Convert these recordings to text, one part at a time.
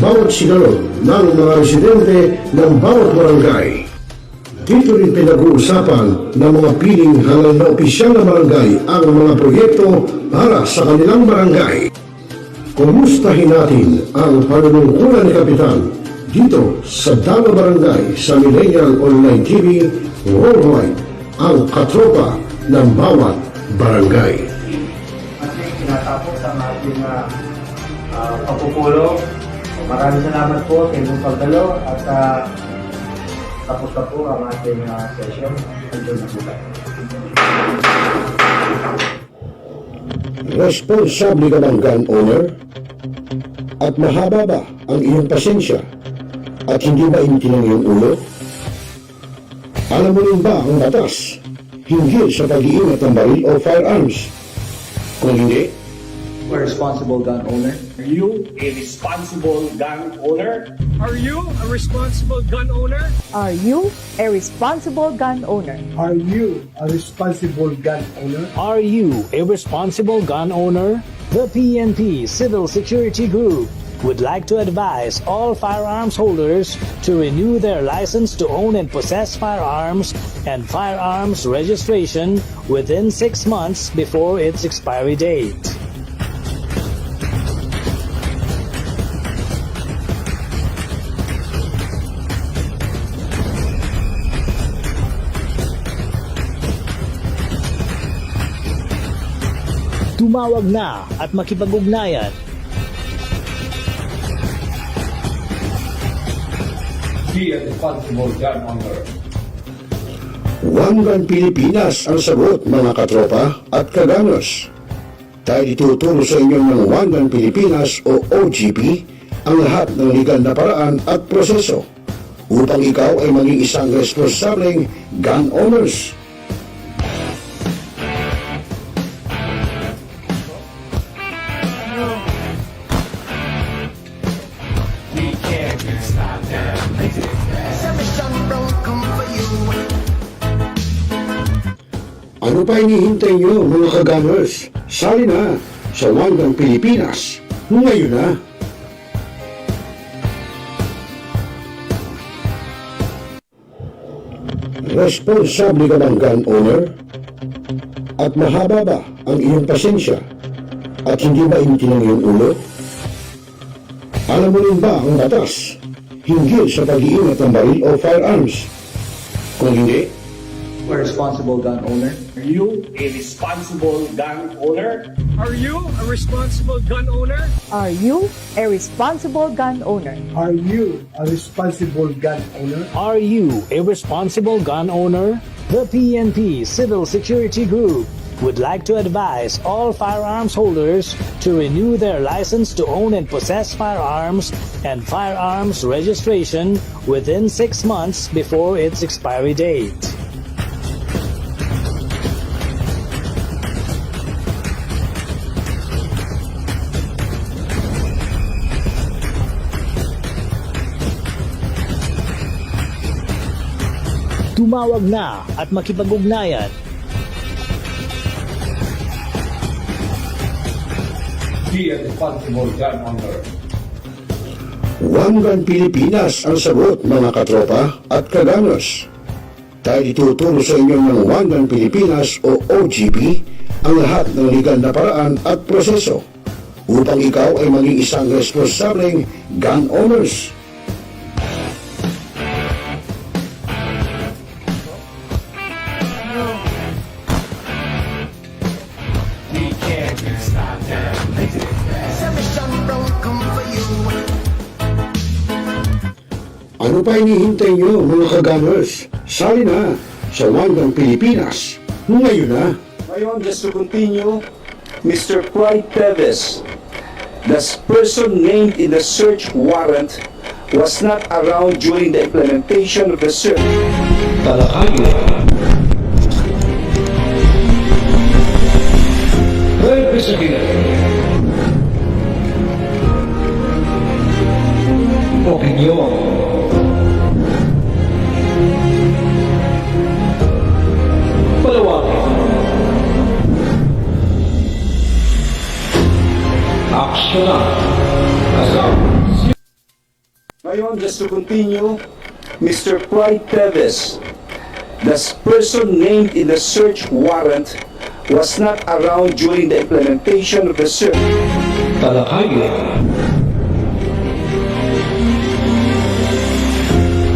bawat sigalot ng mga residente ng bawat barangay. Dito rin pinag-uusapan ng mga piling halal na opisyal na barangay ang mga proyekto para sa kanilang barangay. Kumustahin natin ang panunungkulan ni Kapitan dito sa Dama Barangay sa Millennial Online TV Worldwide, ang katropa ng bawat barangay. At tinatapos ang ating pagpupulong. Maraming salamat po sa inyong pagdalo at tapos na po ang ating session. Enjoy na po tayo. Responsable ka bang gun owner? At mahaba ba ang iyong pasensya? At hindi ba inti ng iyong ulo? Alam mo rin ba ang batas hinggil sa pag-iingat ng baril o firearms? Kung hindi, A responsible gun owner. Are you a responsible gun owner? Are you a responsible gun owner? Are you a responsible gun owner? Are you a responsible gun owner? Are you a responsible gun owner? The PNP Civil Security Group would like to advise all firearms holders to renew their license to own and possess firearms and firearms registration within 6 months before its expiry date. Tumawag na at makipag-ugnayan. Be a responsible gun owner. One Gun Pilipinas ang sagot, mga katropa at kagangers. Tayo ituturo sa inyo ng One Gun Pilipinas o OGP ang lahat ng legal na paraan at proseso upang ikaw ay maging isang responsableng gun owners. Ano pa hinihintay nyo, mga kagangers? Sali na sa One Gun Pilipinas ngayon na. Responsable ka bang gun owner? At mahaba ba ang iyong pasensya? At hindi ba inti ng iyong ulo? Alam mo rin ba ang batas hinggil sa pag-iingat ng baril o firearms? Kung hindi, A responsible gun owner. Are you a responsible gun owner? Are you a responsible gun owner? Are you a responsible gun owner? Are you a responsible gun owner? Are you a responsible gun owner? The PNP Civil Security Group would like to advise all firearms holders to renew their license to own and possess firearms and firearms registration within 6 months before its expiry date. Tumawag na at makipag-ugnayan. Be a responsible gun owner. One Gun Pilipinas ang sagot, mga katropa at kagangers. Tayo ituturo sa inyo ng One Gun Pilipinas o OGP ang lahat ng legal na paraan at proseso upang ikaw ay maging isang responsableng gun owners. Ano pa hinihintay nyo, mga kagangers? Sali na sa One Gun Pilipinas ngayon na. Ngayon, just to continue, Mr. Clyde Teves, the person named in the search warrant, was not around during the implementation of the search. Talakay. Opinion. Palawakin. Aksyonan. Asal. Ngayon, just to continue, Mr. Clyde Teves, the person named in the search warrant, was not around during the implementation of the search. Talakaya.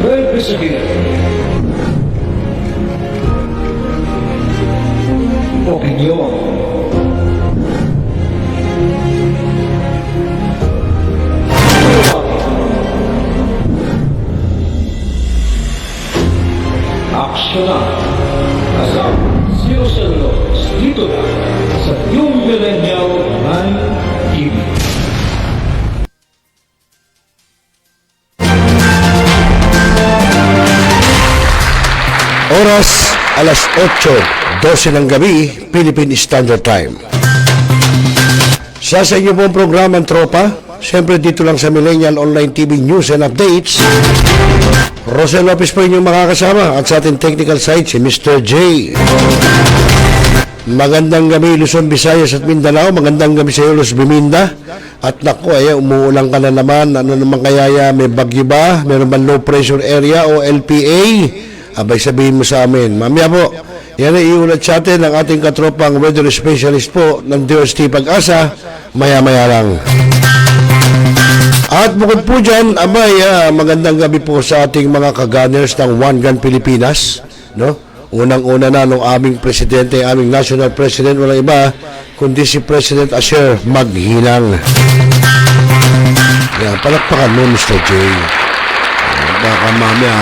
Representative. Opinion. Aksyonan. Kasama 0 dito na sa Yung Millennial 9 TV. Oras, alas 8:12 ng gabi, Philippine Standard Time. Sa inyo pong programang Tropa, siyempre dito lang sa Millennial Online TV News and Updates. Rosel Lopez po inyong makakasama at sa ating technical side si Mr. J. Magandang gabi Luzon, Visayas at Mindanao. Magandang gabi sa iyo Los Biminda. At naku, umuulan ka na naman. Ano naman kaya may bagyo ba? Meron ba low pressure area o LPA? Abay sabihin mo sa amin. Mamaya po, yan ay iulat sa atin ng ating katropang weather specialist po ng DOST Pag-asa. Maya-maya lang. At bukod po dyan, magandang gabi po sa ating mga kagunners ng One Gun Pilipinas. No? Unang-una na nung aming presidente, aming national president, walang iba, kundi si President Asher Maghinang. Yan, palakpakan mo, Mr. J. Baka mamaya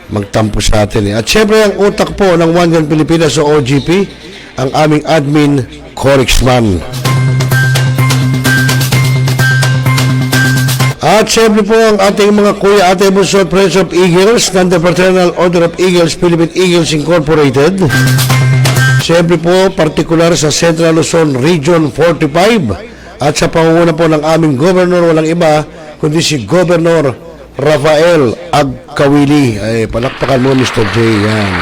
magtampo sa atin. At syempre, ang utak po ng One Gun Pilipinas o OGP, ang aming admin, Corexman. At siyempre po ang ating mga kuya, ate bunso, Friends of Eagles ng the Fraternal Order of Eagles, Philippine Eagles Incorporated. Siyempre po, partikular sa Central Luzon Region 45 at sa pangunguna po ng aming governor, walang iba, kundi si Governor Rafael Agkawili. Ay, palakpakan mo, Mr. J. Yan.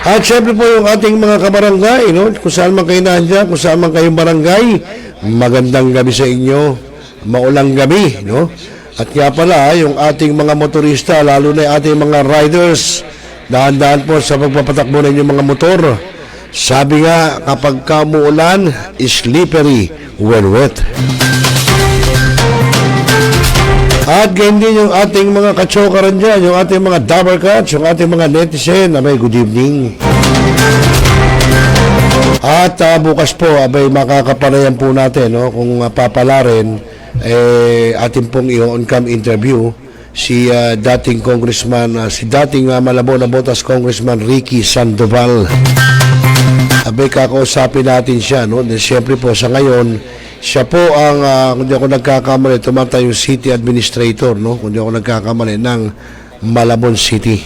At siyempre po yung ating mga kabarangay, no? Kung saan man kayo nandiyan, kung saan man kayong barangay, magandang gabi sa inyo. Maulang gabi, no? At kaya pala, yung ating mga motorista, lalo na yung ating mga riders, dahan-dahan po sa pagpapatakbo ng inyong mga motor. Sabi nga, kapag umuulan, slippery when wet. At ganyan din yung ating mga katsokaran dyan, yung ating mga dabber cats, yung ating mga netizen. Abay, good evening. At bukas po, abay, makakapanayan po natin, no? Kung papala rin, ating pong i-on-cam interview si dating congressman, si dating Malabon na Botas Congressman Ricky Sandoval. Abay, kakausapin natin siya, no? Siyempre po, sa ngayon, siya po ang, kung di ako nagkakamali, tumatayong city administrator, no? Kung di ako nagkakamali, ng Malabon City.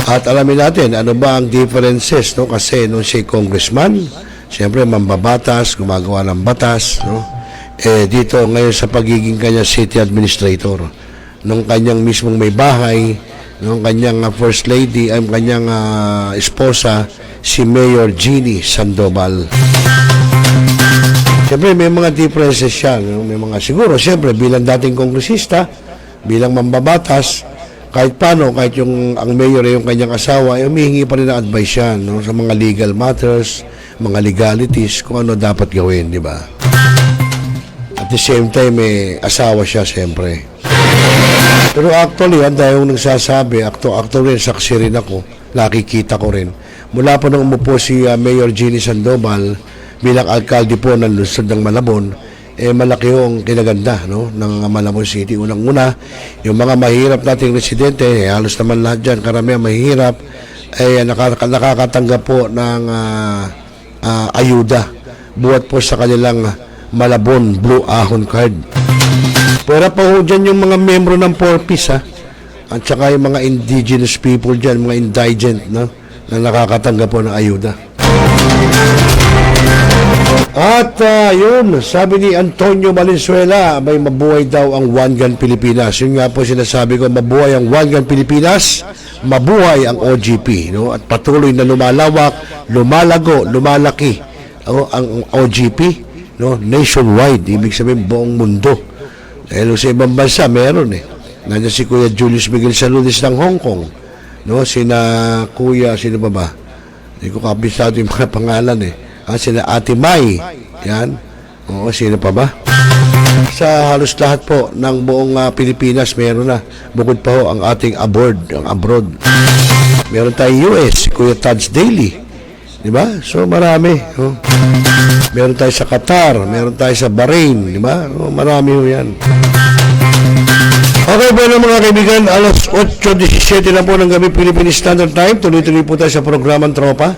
At alamin natin, ano ba ang differences, no? Kasi nung siya congressman, siyempre mambabatas, gumagawa ng batas, no? Dito ngayon sa pagiging kanya city administrator, nung kanyang mismong may bahay, nung kanyang first lady, ang kanyang esposa, si Mayor Jeannie Sandoval. Siyempre may mga differences siya, no? May mga siguro, siyempre bilang dating kongresista, bilang mambabatas, kahit paano, kahit yung ang mayor ay yung kanyang asawa, ay humihingi pa rin ng advice yan, no? Sa mga legal matters, mga legalities, kung ano dapat gawin, di ba? At the same time, asawa siya, siyempre. Pero actually, ang dahil yung nagsasabi, actor rin, saksi rin ako, nakikita ko rin. Mula po nung umupo si Mayor Jeannie Sandoval, bilang alkalde po ng lungsod ng Malabon, malaki yung kinaganda, no, ng Malabon City. Unang-una, yung mga mahirap nating residente, halos naman lahat dyan, karamihan mahirap, nakakatanggap po ng ayuda buhat po sa kanilang Malabon Blue Ahon Card. Pero pa ho dyan yung mga membro ng 4Ps, at saka yung mga indigenous people dyan, mga indigent, no, na nakakatanggap po ng ayuda. At yun, sabi ni Antonio Valenzuela, may mabuhay daw ang One Gun Pilipinas. Yun nga po sinasabi ko, mabuhay ang One Gun Pilipinas, mabuhay ang OGP, no? At patuloy na lumalawak, lumalago, lumalaki ang OGP no? Nationwide, ibig sabihin buong mundo. Dahil sa ibang bansa, meron eh. Nandiyan si Kuya Julius Miguel Saludes ng Hong Kong, no? Sina Kuya, sino pa ba? Hindi ko kabisado yung mga pangalan eh. Sina Ate Mai, yan. Oo, sino pa ba? Sa halos lahat po ng buong Pilipinas, meron na. Bukod pa ho ang ating abroad. Meron tayong US, si Kuya Tad's Daily. Di ba? So, marami. Oh. Meron tayo sa Qatar, meron tayo sa Bahrain. Di ba? Oh, marami ho yan. Okay po na mga kaibigan, alas 8:17 na po ng gabi Philippine Standard Time. Tuloy-tuloy po tayo sa programang Tropa.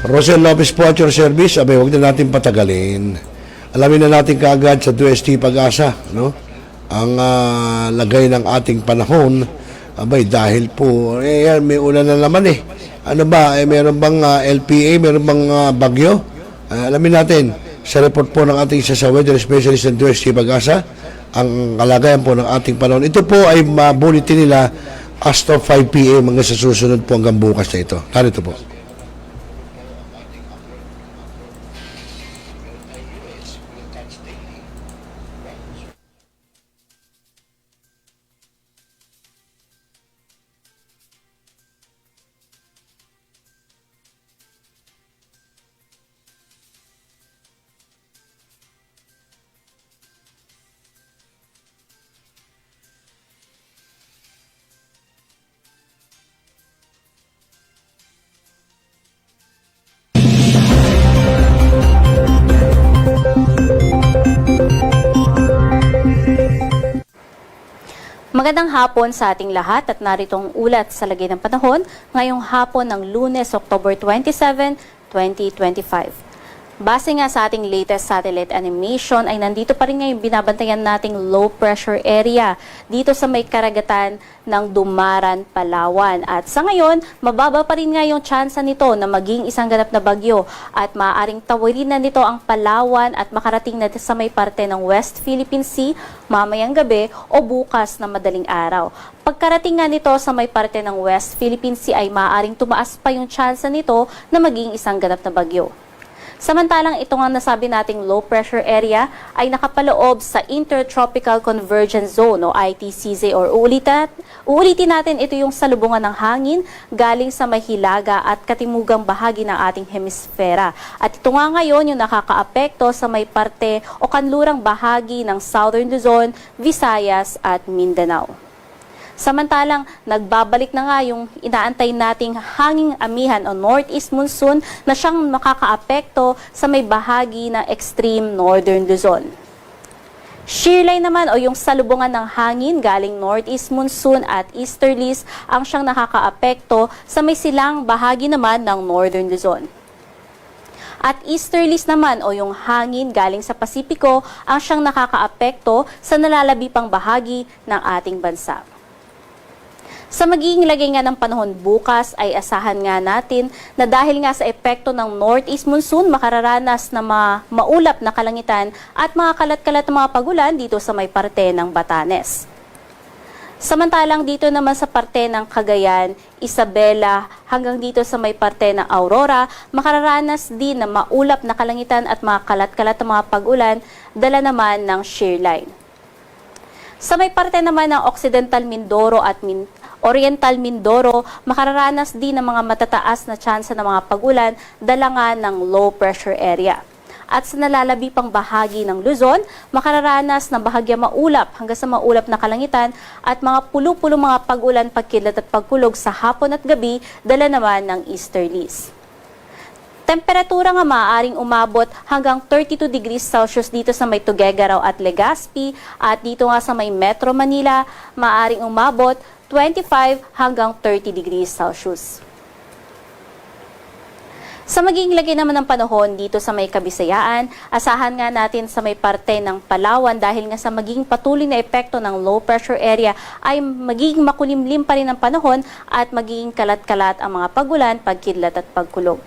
Rosel Lopez po at your service. Abay, huwag na natin patagalin. Alamin na natin kaagad sa 2ST Pag-asa, no? Ang lagay ng ating panahon. Abay, dahil po, may ulan na naman eh. Ano ba, meron bang LPA, meron bang bagyo? Alamin natin sa report po ng ating isa sa weather specialist ng 2ST Pag-asa, ang kalagayan po ng ating panahon. Ito po ay bulletin nila as of 5 p.m. hanggang sa susunod po hanggang bukas na ito. Narito po. Magandang hapon sa ating lahat at naritong ulat sa lagay ng panahon ngayong hapon ng Lunes, October 27, 2025. Base nga sa ating latest satellite animation ay nandito pa rin ngayon binabantayan nating low pressure area dito sa may karagatan ng Dumaran, Palawan. At sa ngayon, mababa pa rin nga yung tsansa nito na maging isang ganap na bagyo at maaaring tawirin na nito ang Palawan at makarating na sa may parte ng West Philippine Sea mamayang gabi o bukas na madaling araw. Pagkarating nga nito sa may parte ng West Philippine Sea ay maaaring tumaas pa yung tsansa nito na maging isang ganap na bagyo. Samantalang ito nga nasabi nating low pressure area ay nakapaloob sa Intertropical Convergence Zone o ITCZ or uulitin natin ito yung salubungan ng hangin galing sa may hilaga at katimugang bahagi ng ating hemisfera. At ito nga ngayon yung nakakaapekto sa may parte o kanlurang bahagi ng Southern Luzon, Visayas at Mindanao. Samantalang, nagbabalik na nga yung inaantay nating hanging amihan o northeast monsoon na siyang makakaapekto sa may bahagi ng extreme northern Luzon. Shearline naman o yung salubungan ng hangin galing northeast monsoon at easterlies ang siyang nakakaapekto sa may silang bahagi naman ng northern Luzon. At easterlies naman o yung hangin galing sa Pasipiko ang siyang nakakaapekto sa nalalabi pang bahagi ng ating bansa. Sa magiging lagay nga ng panahon bukas ay asahan nga natin na dahil nga sa epekto ng northeast monsoon makararanas na maulap na kalangitan at mga kalat-kalat na mga pagulan dito sa may parte ng Batanes. Samantalang dito naman sa parte ng Cagayan, Isabela hanggang dito sa may parte ng Aurora, makararanas din na maulap na kalangitan at mga kalat-kalat na mga pagulan dala naman ng shearline. Sa may parte naman ng Occidental Mindoro at Oriental Mindoro, makararanas din ng mga matataas na tsansa ng mga pagulan dala nga ng low pressure area. At sa nalalabi pang bahagi ng Luzon, makararanas ng bahagya maulap hanggang sa maulap na kalangitan at mga pulo-pulo mga pagulan, pagkidlat at pagkulog sa hapon at gabi dala naman ng easterlies. Temperatura nga maaaring umabot hanggang 32 degrees Celsius dito sa may Tuguegarao at Legazpi at dito nga sa may Metro Manila, maaaring umabot 25 hanggang 30 degrees Celsius. Sa magiging lagay naman ng panahon dito sa may Kabisayaan, asahan nga natin sa may parte ng Palawan dahil nga sa magiging patuloy na epekto ng low pressure area ay magiging makulimlim pa rin ang panahon at magiging kalat-kalat ang mga pagulan, pagkidlat at pagkulog.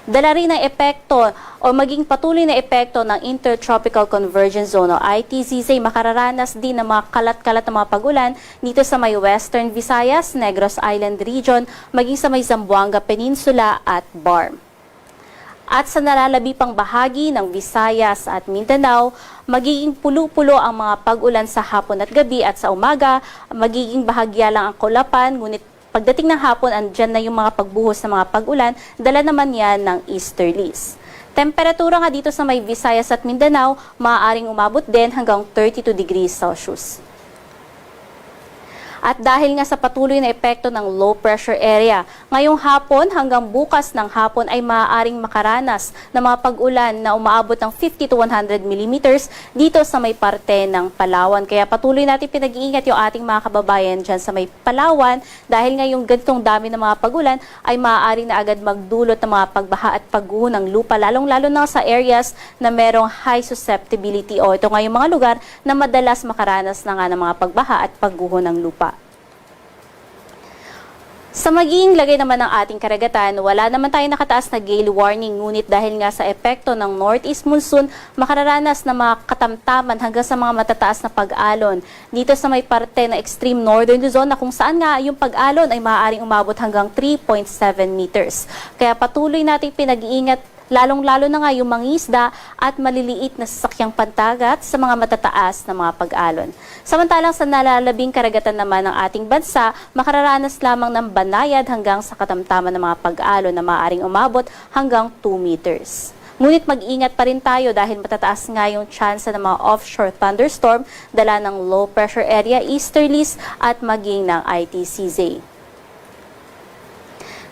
Dala rin ng epekto o maging patuloy na epekto ng Intertropical Convergence Zone o ITCZ, makararanas din ng mga kalat-kalat na mga pagulan dito sa may Western Visayas, Negros Island Region, maging sa may Zamboanga Peninsula at Barm. At sa nalalabi pang bahagi ng Visayas at Mindanao, magiging pulo-pulo ang mga pag-ulan sa hapon at gabi at sa umaga, magiging bahagya lang ang kaulapan, ngunit pagdating ng hapon, andyan na yung mga pagbuhos ng mga pag-ulan, dala naman yan ng easterlies. Temperatura nga dito sa may Visayas at Mindanao, maaaring umabot din hanggang 32 degrees Celsius. At dahil nga sa patuloy na epekto ng low pressure area, ngayong hapon hanggang bukas ng hapon ay maaaring makaranas ng mga pag-ulan na umaabot ng 50 to 100 millimeters dito sa may parte ng Palawan. Kaya patuloy natin pinag-iingat yung ating mga kababayan dyan sa may Palawan dahil ngayong ganitong dami ng mga pag-ulan ay maaaring na agad magdulot ng mga pagbaha at pagguho ng lupa, lalong-lalo na sa areas na merong high susceptibility o ito nga yung mga lugar na madalas makaranas na nga ng mga pagbaha at pagguho ng lupa. Sa magiging lagay naman ng ating karagatan, wala naman tayo nakataas na gale warning, ngunit dahil nga sa epekto ng northeast monsoon, makararanas na mga katamtaman hanggang sa mga matataas na pag-alon. Dito sa may parte ng extreme northern Luzon na kung saan nga yung pag-alon ay maaaring umabot hanggang 3.7 meters. Kaya patuloy nating pinag-iingat lalong-lalo na nga yung mangisda at maliliit na sasakyang pantagat sa mga matataas na mga pag-alon. Samantalang sa nalalabing karagatan naman ng ating bansa, makararanas lamang ng banayad hanggang sa katamtaman ng mga pag-alon na maaaring umabot hanggang 2 meters. Ngunit mag-ingat pa rin tayo dahil matataas nga yung tsansa ng mga offshore thunderstorm, dala ng low pressure area, easterlies at maging ng ITCZ.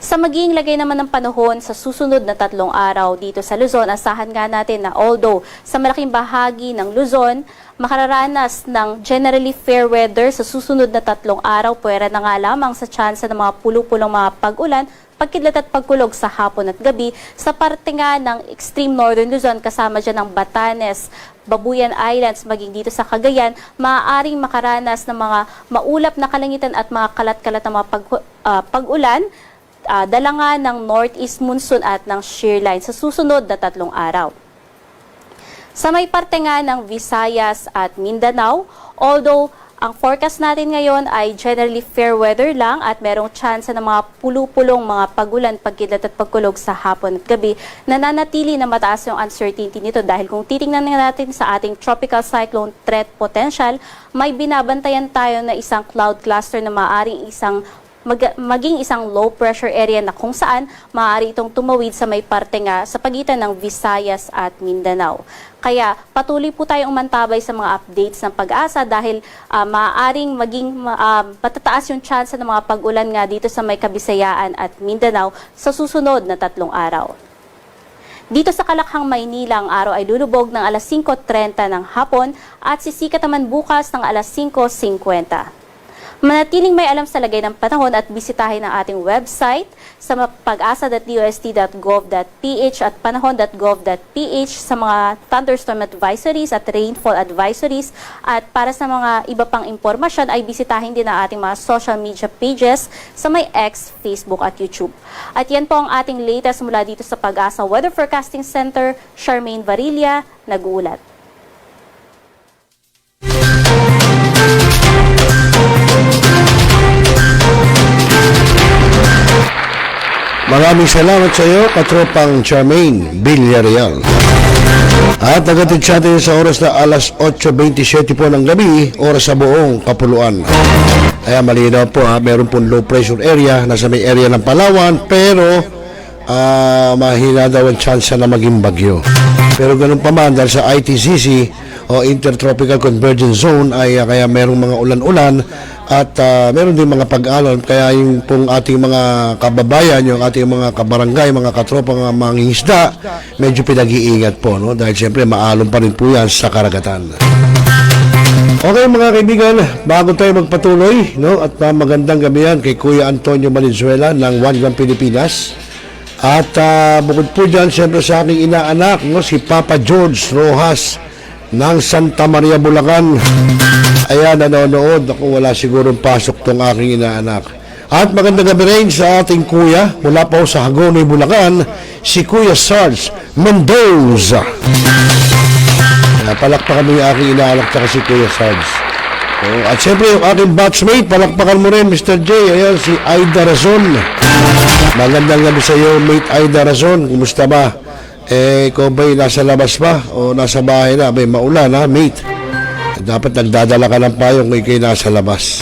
Sa magiging lagay naman ng panahon sa susunod na 3 araw dito sa Luzon, asahan nga natin na although sa malaking bahagi ng Luzon, makararanas ng generally fair weather sa susunod na 3 araw, puwera na nga lamang sa tsansa ng mga pulo-pulong mga pag-ulan, pagkidlat at pagkulog sa hapon at gabi sa parte nga ng extreme northern Luzon kasama dyan ng Batanes, Babuyan Islands, maging dito sa Cagayan, maaaring makaranas ng mga maulap na kalangitan at mga kalat-kalat na mga pag-ulan, dala nga ng northeast monsoon at ng shear line sa susunod na 3 araw. Sa may parte nga ng Visayas at Mindanao, although ang forecast natin ngayon ay generally fair weather lang at merong chance ng mga pulo-pulong mga pag-ulan, pagkidlat at pagkulog sa hapon at gabi, nananatili na mataas yung uncertainty nito dahil kung titingnan natin sa ating tropical cyclone threat potential, may binabantayan tayo na isang cloud cluster na maaaring maging isang low pressure area na kung saan maaari itong tumawid sa may parte nga sa pagitan ng Visayas at Mindanao. Kaya patuloy po tayong mantabay sa mga updates ng Pag-asa dahil maaaring maging matataas yung chance ng mga pag-ulan nga dito sa may Kabisayaan at Mindanao sa susunod na 3 araw. Dito sa Kalakhang, Maynila, ang araw ay lulubog ng alas 5:30 ng hapon at sisikat naman bukas ng alas 5:50. Manatiling may alam sa lagay ng panahon at bisitahin ang ating website sa pag-asa.dost.gov.ph at panahon.gov.ph sa mga thunderstorm advisories at rainfall advisories. At para sa mga iba pang impormasyon ay bisitahin din ang ating mga social media pages sa may X, Facebook at YouTube. At yan po ang ating latest mula dito sa Pag-asa Weather Forecasting Center. Charmaine Varilla, nag-uulat. Maraming salamat sa iyo, katropang Charmaine Villarreal. At nagatid sa atin sa oras na alas 8:27 po ng gabi, oras sa buong Kapuluan. Kaya malinaw po meron pong low pressure area, nasa may area ng Palawan, pero mahina daw ang chance na maging bagyo. Pero ganun pa man, dahil sa ITCZ o Intertropical Convergence Zone ay kaya merong mga ulan-ulan at meron din mga pag-alon, kaya yung pong ating mga kababayan, yung ating mga kabarangay, mga katropa, mga mangingisda, medyo pinag-iingat po, no? Dahil siyempre maalon pa rin po yan sa karagatan. Okay mga kaibigan, bago tayo magpatuloy, no? At magandang gabi yan kay Kuya Antonio Valenzuela ng One Gram Pilipinas. At bukod po dyan, siyempre sa aking inaanak, no? Si Papa George Rojas ng Santa Maria, Bulacan. Ayan, nanonood. Ako, wala sigurong pasok tong aking inaanak. At magandang gabi rin sa ating kuya, mula po sa Hagonoy, Bulacan, si Kuya Sarge Mendoza. Palakpakan mo yung aking inaanak at si Kuya Sarge. At siyempre yung aking batchmate, palakpakan mo rin, Mr. J. Ayan, si Aida Razon. Magandang gabi sa iyo, mate Aida Razon. Kumusta ba? ikaw ba'y nasa labas pa o nasa bahay na? Abay, maulan ha, mate. Dapat nagdadala ka ng payong kung ikaw'y nasa labas.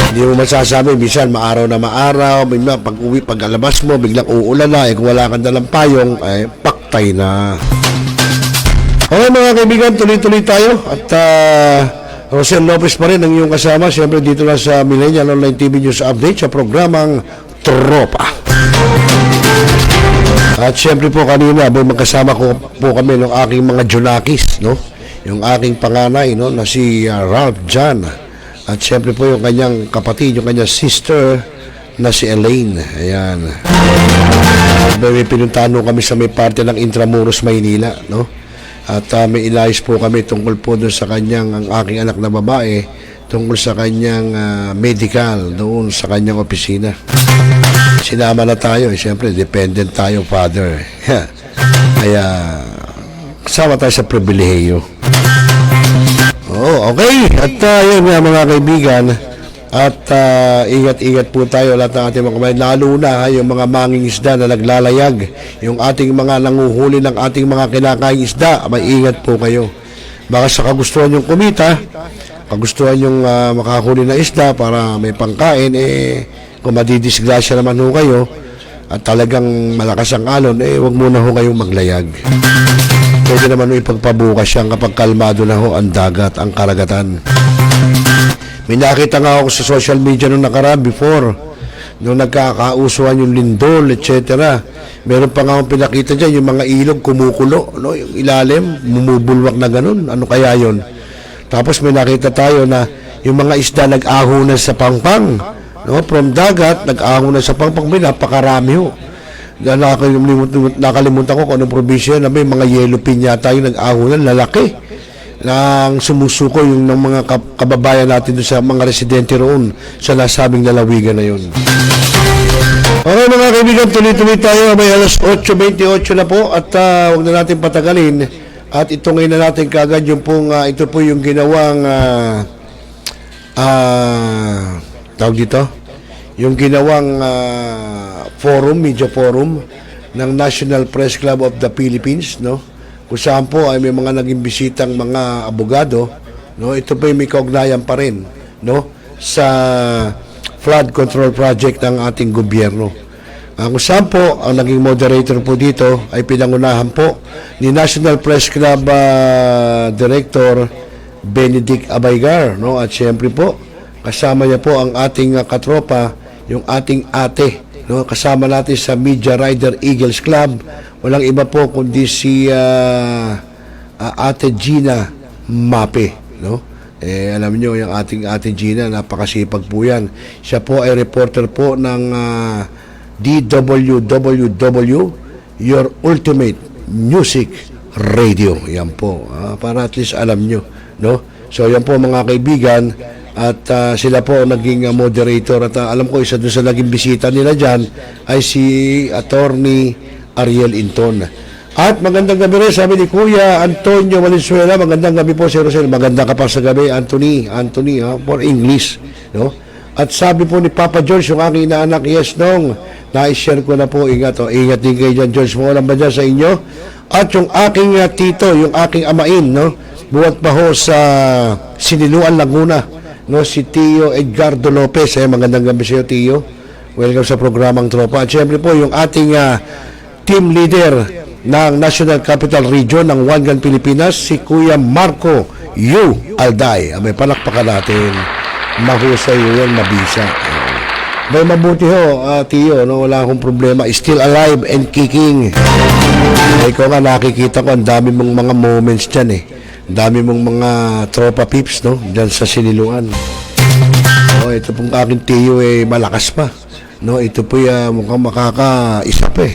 Hindi mo masasabi, minsan maaraw na maaraw, pag uwi, pag alabas mo, biglang uulan na, kung wala kang dalang payong, ay paktay na. Okay mga kaibigan, tuloy-tuloy tayo at Rosel Lopez pa rin ang iyong kasama, siyempre dito na sa Millennial Online TV News Update sa programang Tropa. At siyempre po kanina, magkasama ko po kami ng aking mga Junakis, no? Yung aking panganay, no, na si Ralph John. At siyempre po yung kanyang kapatid, yung kanyang sister na si Elaine. Ayan. May pinuntahan kami sa may parte ng Intramuros, Maynila, no? At may inayos po kami tungkol po doon sa kanyang, ang aking anak na babae, tungkol sa kanyang medical doon sa kanyang opisina. Sinama na tayo, siyempre, dependent tayo, father. Kaya, kasama tayo sa pribilehiyo. Oh, okay. At yun nga mga kaibigan, at ingat-ingat po tayo lahat ng ating mga kamay, lalo na yung mga manging isda na naglalayag, yung ating mga nanguhuli ng ating mga kinakaing isda, may ingat po kayo. Baka sa kagustuhan yung kumita, kagustuhan yung makahuli na isda para may pangkain, kung madidisgrasya naman ho kayo at talagang malakas ang alon, wag muna ho kayong maglayag. Pwede naman ho ipagpabukas yan kapag kalmado na ho ang dagat, ang karagatan. May nakita nga ako sa social media nung nakaraan before, nung nagkakausuan yung lindol, etc. Meron pa nga akong pinakita dyan, yung mga ilog kumukulo, no? Yung ilalim, bumubulwak na ganun. Ano kaya yon? Tapos may nakita tayo na yung mga isda nag-ahunan sa pangpang, no? From dagat, nag-ahunan sa pangpang, may napakarami ho. Nakalimutan ko kung anong probinsya na may mga yellowfin yata yung nag-ahunan, lalaki. Nang sumusuko yung ng mga kababayan natin doon sa mga residente roon sa nasabing lalawigan na yun. Okay mga kaibigan, tuloy-tuloy tayo. May alas 8:28 na po at huwag na natin patagalin. At ito ngayon na natin kagad yung pong, ito po yung ginawang tawag dito? Yung ginawang forum, media forum ng National Press Club of the Philippines, no? Kung saan po ay may mga naging bisitang mga abogado, no? Ito po may kaugnayan pa rin, no? Sa flood control project ng ating gobyerno. Kung saan po ang naging moderator po dito ay pinangunahan po ni National Press Club Director Benedict Abaygar, no? At siyempre po kasama niya po ang ating katropa, yung ating ate, no? Kasama natin sa Media Rider Eagles Club. Walang iba po kundi si Ate Gina Mape, no? Alam niyo yung ating Ate Gina, napakasipag po yan. Siya po ay reporter po ng DWWW, Your Ultimate Music Radio. Yan po, para at least alam nyo, no? So yan po mga kaibigan, at sila po naging moderator at alam ko isa doon sa naging bisita nila dyan ay si Attorney Ariel Inton. At magandang gabi rin, sabi ni Kuya Antonio Valenzuela. Magandang gabi po, Sir Rosel. Maganda ka pa sa gabi, Anthony, for English, no? At sabi po ni Papa George, yung aking inaanak, yes, nong na-share ko na po, ingat din kayo dyan, George, mo lang ba dyan sa inyo? At yung aking tito, yung aking amain, no? Buhat pa ho sa Siniluan, Laguna, no? Si Tio Edgardo Lopez. Magandang gabi sa iyo, Tio. Welcome sa programang Tropa. At syempre po, yung ating team leader ng National Capital Region ng One Gun Pilipinas, si Kuya Marco Yu Alday. May palakpakan natin. Mahusay yun, mabisa. May mabuti ho, Tio, no? Wala akong problema. Still alive and kicking. Ikaw nga, nakikita ko, ang dami mong mga moments dyan Ang dami mong mga tropa peeps, no? Dyan sa Siniluan. Ito pong aking Tio malakas pa. No, ito po mukhang makaka-isa pa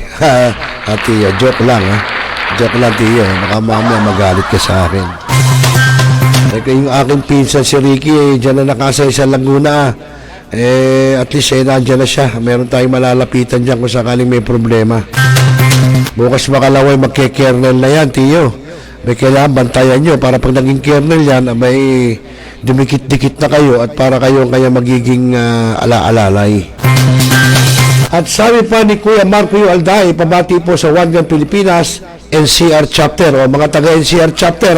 Tio, joke lang Joke lang, Tio. Baka mamaya magalit ka sa akin. Yung aking pinsan si Ricky, dyan na nakasay sa Laguna. At least nandiyan na siya. Meron tayong malalapitan dyan kung sakaling may problema. Bukas makalaway magke-kernel na yan, Tio. May kailangan bantayan nyo para pag naging kernel yan, may dumikit-dikit na kayo at para kayo kaya magiging ala-alalay. At sabi pa ni Kuya Marco Alday, pabati po sa One Gun Pilipinas, NCR chapter o mga taga NCR chapter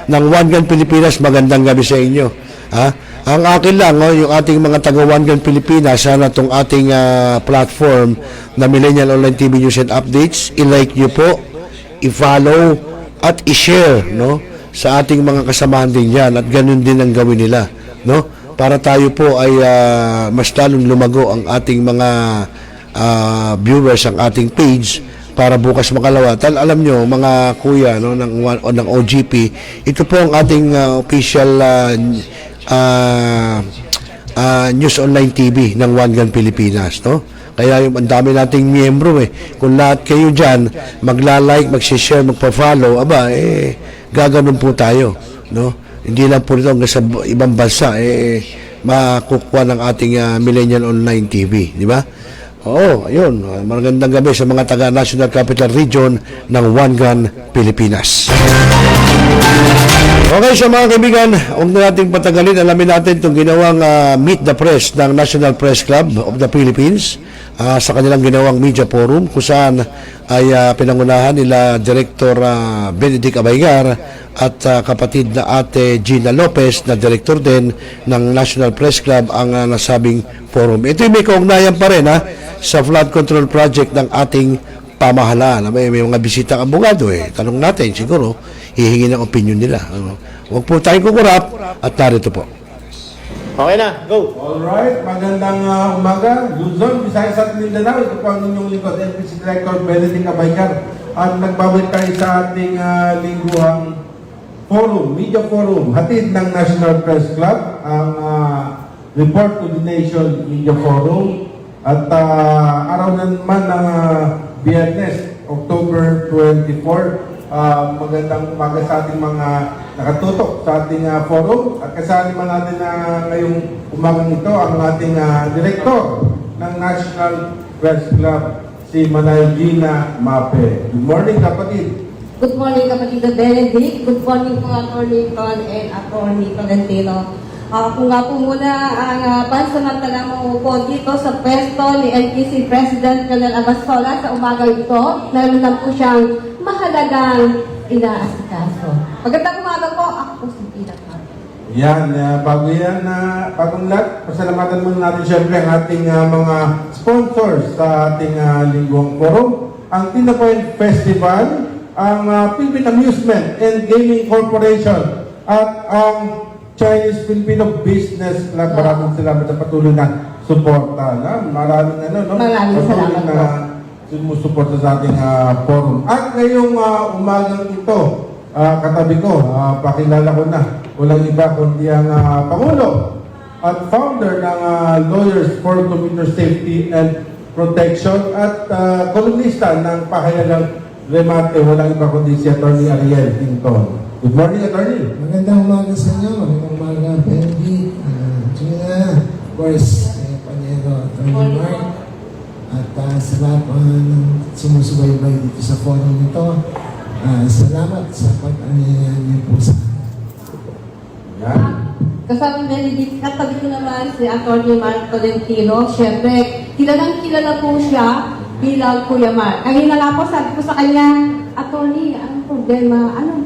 ng One Gun Pilipinas, magandang gabi sa inyo. Ang akin lang, yung ating mga taga One Gun Pilipinas, sana itong ating platform na Millennial Online TV News and Updates, i-like nyo po, i-follow at i-share, no, sa ating mga kasamahan din yan, at ganun din ang gawin nila, no, para tayo po ay mas lalong lumago ang ating mga viewers, ang ating page, para bukas makalawa. Alam nyo, mga kuya, no, ng OGP, ito po ang ating official News Online TV ng One Gun Pilipinas, no? Kaya yung ang dami nating miyembro Kung lahat kayo diyan magla-like, mag-share, magpa-follow, gaganon po tayo, no? Hindi lang po ito hanggang sa ibang bansa makukuha ng ating Millennial Online TV, di ba? Oo, ayun. Magandang gabi sa mga taga National Capital Region ng One Gun Pilipinas. Okay, so mga kaibigan, huwag na nating patagalin. Alamin natin itong ginawang Meet the Press ng National Press Club of the Philippines sa kanilang ginawang media forum, kung saan ay pinangunahan nila Director Benedict Abaygar at kapatid na Ate Gina Lopez na Director din ng National Press Club ang nasabing forum. Ito yung may kaugnayan pa rin sa flood control project ng ating pamahalaan. May mga bisitang abogado Tanong natin, siguro hihingi ng opinion nila. Huwag po tayong kukurap at narito po. Okay na, go! Alright, magandang umaga. Luzon, Visayas at Mindanao. Ito po ang inyong lingkod, NPC Director Benedict Abaygar. At nagbabalik tayo sa ating lingguhang forum, media forum, hatid ng National Press Club, ang Report to the Nation Media Forum. At araw na naman ng Biyernes, October 24, magandang umaga sa ating mga nakatutok sa ating forum. At kasali man natin ngayong umagang ito ang ating Director ng National Press Club, si Manay Gina Mape. Good morning, kapatid. Good morning, kapatid Benedict. Good morning po, Atty. Con and Atty. Tolentino. Kung nga po muna ang pansamantala mo po dito sa pwesto ni NPC President Colonel Abasola sa umaga ito, meron lang po siyang mahalagang inaasikaso. Magandang umaga po, ako po si Tina. Yan, bagong lahat, pasalamatan muna natin syempre ang ating mga sponsors sa ating lingguang forum. Ang Tina Point Festival, ang Philippine Amusement and Gaming Corporation, at ang Chinese Filipino Business Club. Maraming salamat sa patuloy na suporta. Maraming salamat na sumusuporta sa ating forum. At ngayong umagang ito, katabi ko, pakilala ko na, walang iba kundi ang Pangulo at founder ng Lawyers for Commuter Safety and Protection at kolumnista ng pahayagang Remate, walang iba kundi si Atty. Ariel Tinton. Good morning, Atty. Magandang umaga sa inyo. Magandang umaga, Benedict, Gina, of course, Panyero, Atty. Mark, at sa lahat ng sumusubaybay dito sa forum nito. Salamat sa pag-aniyan niyo po sa Kasama Benedict, katabi ko naman si Atty. Mark Tolentino. Siyempre, kilala po siya bilang Kuya Mark. Kanina nga po, sabi ko sa kanya, Atty, anong problema? Anong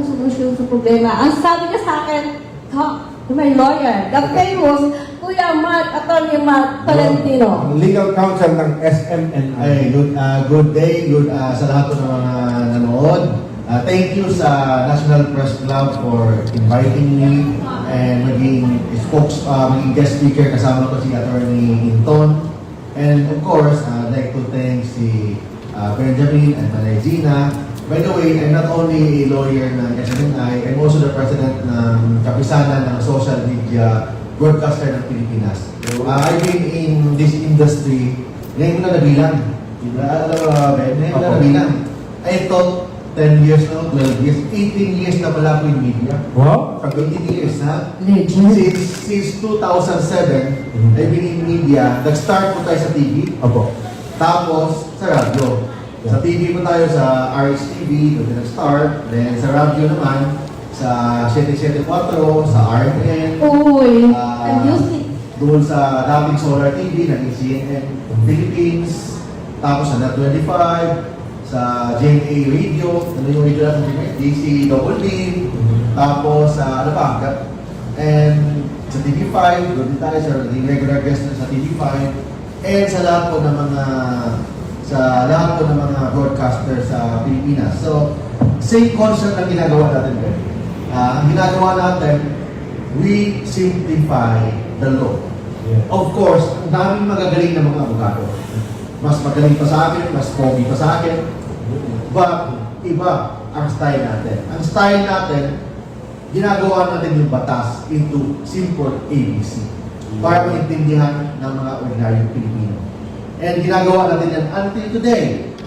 solusyon sa problema? Ang sabi niya sa akin, talk to my lawyer, the famous Kuya Mark, Atty. Mark Tolentino. Ang legal counsel ng SMNI. Ay, good day, sa lahat po ng mga nanood. Thank you sa National Press Club for inviting me and maging guest speaker kasama ko si Atty. Hinton. And of course, I'd like to thank si Benjamin and Manay Gina. By the way, I'm not only a lawyer ng SMNI, I'm also the president ng Kapisanan ng Social Media Broadcaster ng Pilipinas. I've been in this industry, ngayon ko na nabilang. Ngayon ko na nabilang. I thought 10 years na, 12 years, 18 years na pala po yung media. Wow! 18 years na. Legend. Since 2007, I've been in media. Nag-start po tayo sa TV. Apo. Tapos, sa radyo. Sa TV po tayo sa RHTV, doon nag-start. Then sa radyo naman, sa 774, sa RNN. Uy, ang music. Doon sa dating Solar TV, naging CNN Philippines. Tapos sa Net 25, sa GMA Radio, ano yung radio natin, DCWB, tapos ano pa, and sa TV5, doon din tayo sa regular guest na sa TV5, and sa lahat po ng mga broadcaster sa Pilipinas. So, same concept ang ginagawa natin ngayon. Ang ginagawa natin, we simplify the law. Of course, ang daming magagaling na mga abogado. Mas magaling pa sa akin, mas pogi pa sa akin. But, iba ang style natin. Ang style natin, ginagawa natin yung batas into simple ABC para maintindihan ng mga ordinaryong Pilipino. And ginagawa natin yan until today.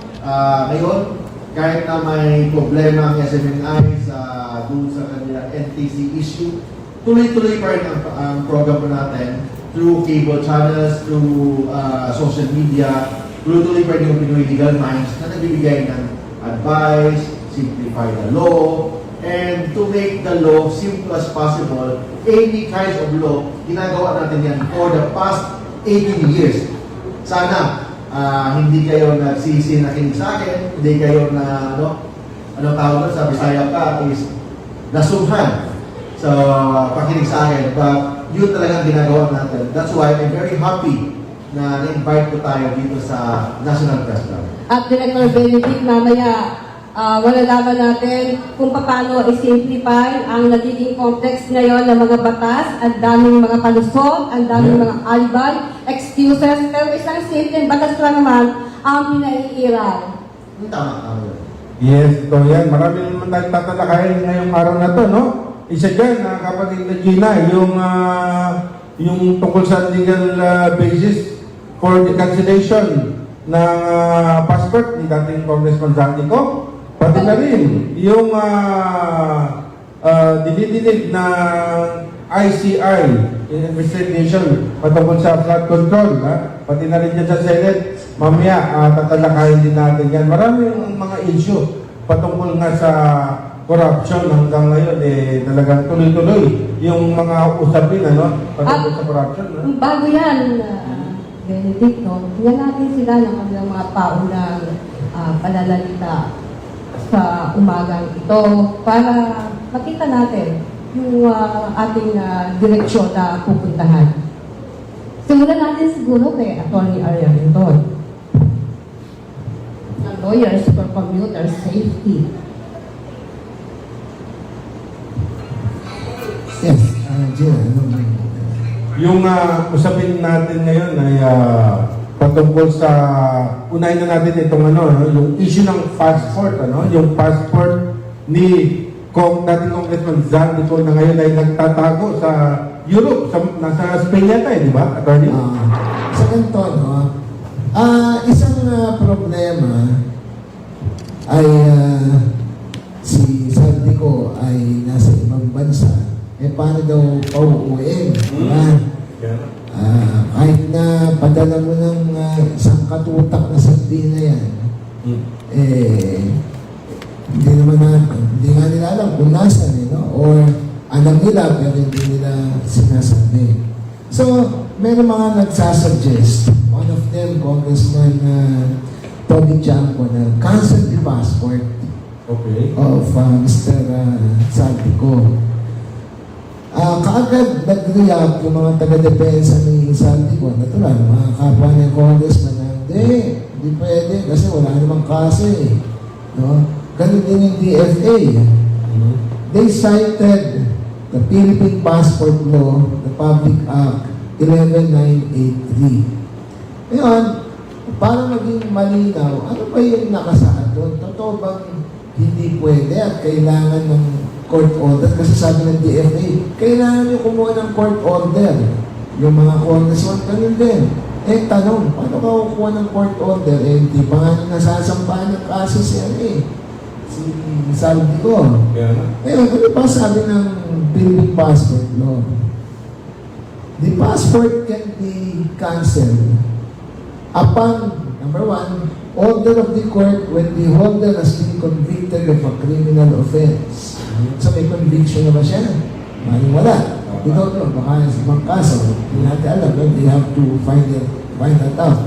Ngayon, kahit na may problema ang SMNI doon sa kanilang NTC issue, tuloy-tuloy pa rin ang program po natin through cable channels, through social media, tuloy-tuloy pa rin yung Pinoy Legal Minds na nagbibigay ng advice, simplify the law, and to make the law simple as possible. Any kinds of law, ginagawa natin yan for the past 18 years. Sana, hindi kayo nagsisi na kinig sa akin, hindi kayo na, ano tawag sa Bisaya ka is nasubhan sa pakinig sa akin. But yun talagang ginagawa natin. That's why I'm very happy na na-invite ko tayo dito sa National Press Club. At Director Benedict, mamaya malalaman natin kung paano i-simplify ang nagiging complex ngayon ng mga batas, ang daming mga palusot, ang daming mga alibay, excuses, pero isang simple batas lang naman ang pinaiiral. Tama. Yes, ito yan. Marami naman tayong tatalakayin ngayong araw na to, no? Isa dyan, kapatid na Gina, yung tungkol sa legal basis for the cancellation ng passport ni dating Congressman Zaldico. Pati na rin, yung dinidinig na ICI investigation patungkol sa flood control, pati na rin dyan sa Senate, mamaya tatalakayin din natin yan. Maraming mga issue patungkol nga sa corruption hanggang ngayon, talagang tuloy-tuloy yung mga usapin, patungkol sa corruption. Bago yan, Benedict, tingnan natin sila ng kanilang mga paunang panalalita sa umagang ito para makita natin yung ating direksyon na pupuntahan. Simulan natin siguro kay Atty. Arya Linton, ng Lawyers for Commuter Safety. Yes, Jill, Yung usapin natin ngayon ay patungkol sa, unahin na natin itong yung issue ng passport, yung passport ni dating Congressman Zaldico na ngayon ay nagtatago sa Europe, nasa Spain yata di ba, attorney? Sa ganito, isang problema ay si Zaldico ay nasa ibang bansa, paano daw pauuwiin, kahit na padala mo ng isang katutak na sardina yan, hindi nga nila alam kung nasan, or alam nila pero hindi nila sinasabi. So, meron mga nagsasuggest, one of them, Congressman Toby Janko, na cancel the passport of Mr. Zaldico. Kaagad nag-react yung mga taga-depensa ni Zaldico. Natural, mga kapwa ng Congressman na, hindi pwede kasi wala namang kaso Ganun din yung DFA. They cited the Philippine Passport Law, the Public Act 11983. Ngayon, para maging malinaw, ano ba yung nakasaad doon? Totoo bang hindi pwede at kailangan ng court order? Kasi sabi ng DFA, kailangan nyo kumuha ng court order. Yung mga congressman, ganun din. Tanong, paano ka kukuha ng court order? Hindi pa nga nasasampahan ng kaso siya si Zaldico. Ngayon, ano pa sabi ng Philippine Passport Law? The passport can be cancelled upon, number one, order of the court when the holder has been convicted of a criminal offense. So may conviction na ba siya? Maling wala. We don't know. Baka sa ibang kaso, hindi natin alam. They have to find that out.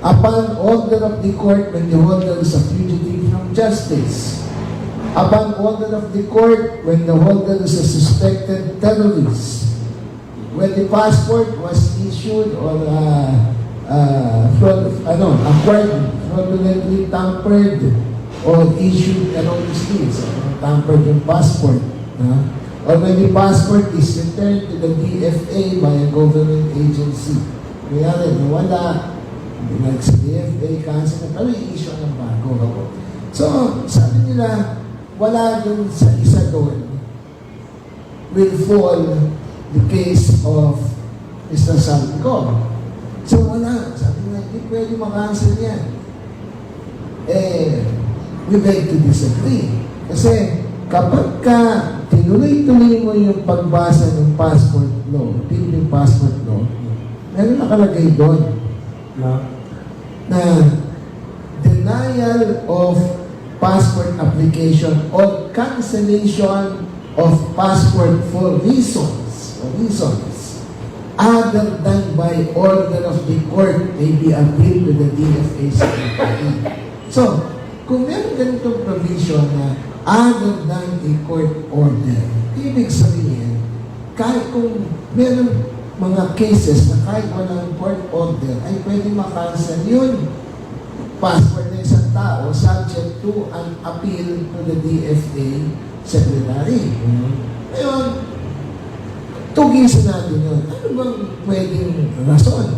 Upon order of the court when the holder is a fugitive from justice. Upon order of the court when the holder is a suspected terrorist. When the passport was issued or acquired, fraudulently tampered or issued anonymously, so tampered yung passport. Or when the passport is returned to the DFA by a government agency. Kaya rin, nawala, like sa DFA, cancel na, pero i-issue ng bago. So, sabi nila, wala dun sa isa doon will fall the case of Mr. Saldico. So, wala. Sabi nila, hindi pwede makancel yan. We beg to disagree. Kasi, kapag ka tinuloy-tuloy mo yung pagbasa ng passport law, Philippine passport law, meron nakalagay doon na denial of passport application or cancellation of passport for reasons other than by order of the court may be appealed to the DFA Secretary. So, kung meron ganitong provision na other than a court order, ibig sabihin, kahit kung meron mga cases na kahit walang court order, ay pwede makancel yun. Passport na isang tao subject to an appeal to the DFA Secretary. Ngayon, tugisin natin yun. Ano bang pwedeng rason?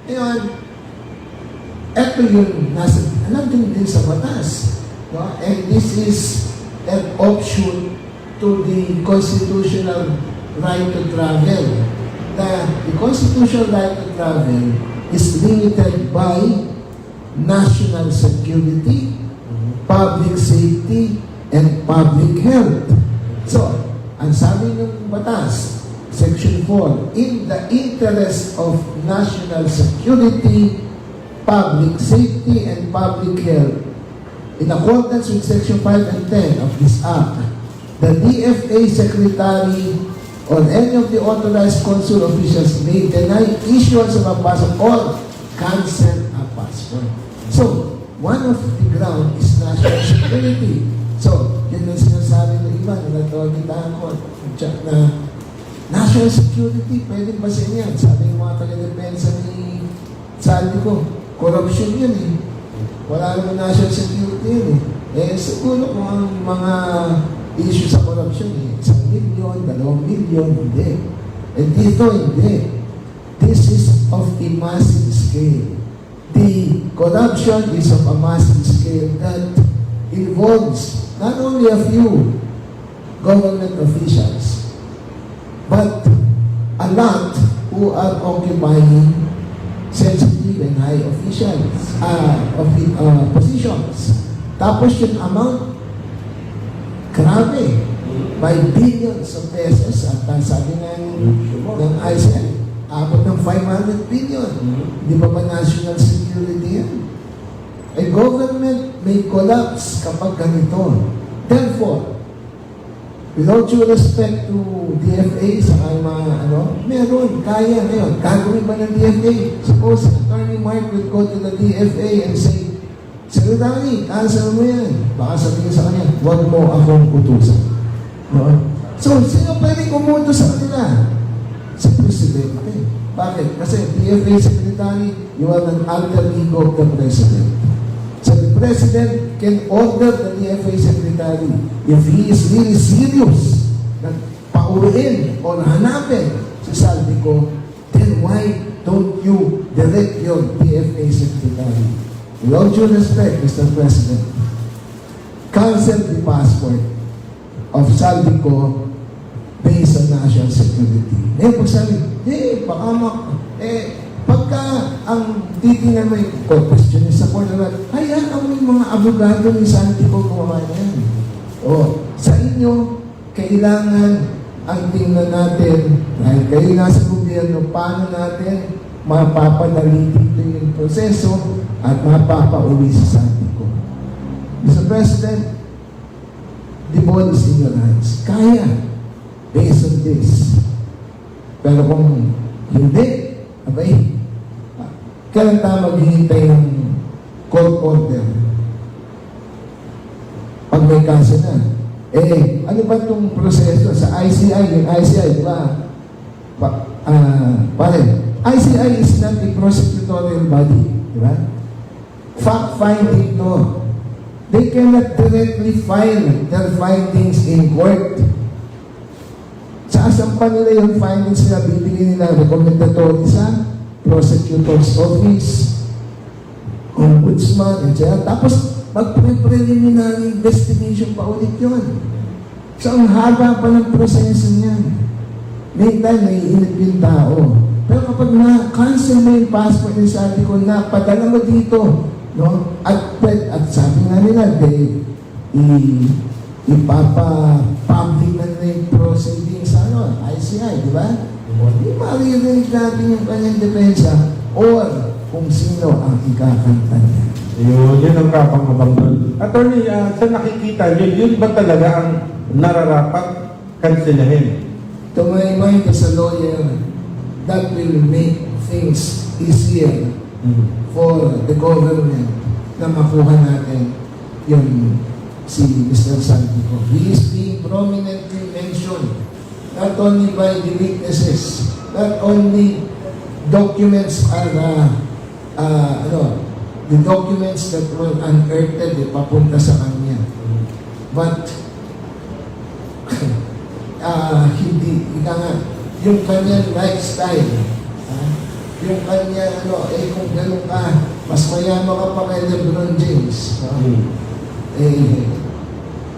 Ngayon, eto yun, alam din sa batas. No? And this is an option to the constitutional right to travel. The constitutional right to travel is limited by national security, public safety, and public health. So, ang sabi ng batas, Section 4, in the interest of national security, public safety, and public health, in accordance with Section 5 and 10 of this Act, the DFA Secretary or any of the authorized consular officials may deny issuance of a passport or cancel a passport. So, one of the ground is national security. So, yun ang sinasabi ng iba na natawagitan ko na national security, pwede ba sa inyo? Sabi ng mga taga-depensa ni Saldico, corruption yun eh. Wala naman national security yun eh. Siguro kung ang mga issue sa corruption eh, 1 million, 2 million, hindi. And dito, hindi. This is of a massive scale. The corruption is of a massive scale that involves not only a few government officials, but a lot who are occupying sensitive and high officials, positions. Tapos yung amount, grabe, by billions of pesos, at sabi ng ICL, abot ng 500 billion. Di ba national security yan? A government may collapse kapag ganito. Therefore, with all due respect to DFA sa mga meron, kaya ngayon. Gagawin ba ng DFA? Suppose Attorney Mark will go to the DFA and say, Secretary, cancel mo yan. Baka sabihin sa kanya, huwag mo akong utusan. No? So, sino pwede kumunto sa kanila? Si Presidente. Bakit? Kasi DFA Secretary, you are an alter ego of the President. So the President can order the DFA Secretary if he is really serious na pauwiin o hanapin si Saldico, then why don't you direct your DFA Secretary? With all due respect, Mr. President, cancel the passport of Saldico based on national security. Pagsabi, pagka ang titingnan mo yung question sa court, hayaan mo yung mga abogado ni Saldico gumawa yan. Sa inyo, kailangan ang tingnan natin, dahil kayo nasa gobyerno, paano natin mapapadali dito yung proseso at mapapauwi sa Saldico. Mr. President, the ball is in your hands. Kaya, based on this. Pero kung hindi, abay, Kailan tayo maghihintay ng court order? Pag may kaso na. Ano ba itong proseso? Sa ICI, yung ICI, di ba? Pare, ICI is not a prosecutorial body, di ba? Fact-finding to. They cannot directly file their findings in court. Sa asampan nila yung findings nila, bibigyan nila recommendatory sa prosecutor's office, ombudsman, etc. Tapos, mag-preliminary investigation pa ulit yun. So, ang haba pa ng proseso niyan. May time, naiinip yung tao. Pero kapag na-cancel mo yung passport niya, sabi ko, padala mo dito. No? At sabi nga nila, ipapa-public na yung proceedings sa ICI, di ba? Di maririnig natin yung kanyang depensa or kung sino ang ikakanta niya. Yun ang kapang-abang doon. Attorney, sa nakikita nyo, yun ba talaga ang nararapat kanselahin? To my mind as a lawyer, that will make things easier for the government na makuha natin yung si Mr. Santiago. He is being prominently mentioned not only by the witnesses, not only documents are the documents that were unearthed papunta sa kanya. But yung kanyang lifestyle, yung kanya, kung gano'n ka, mas mayaman ka pa kay LeBron James.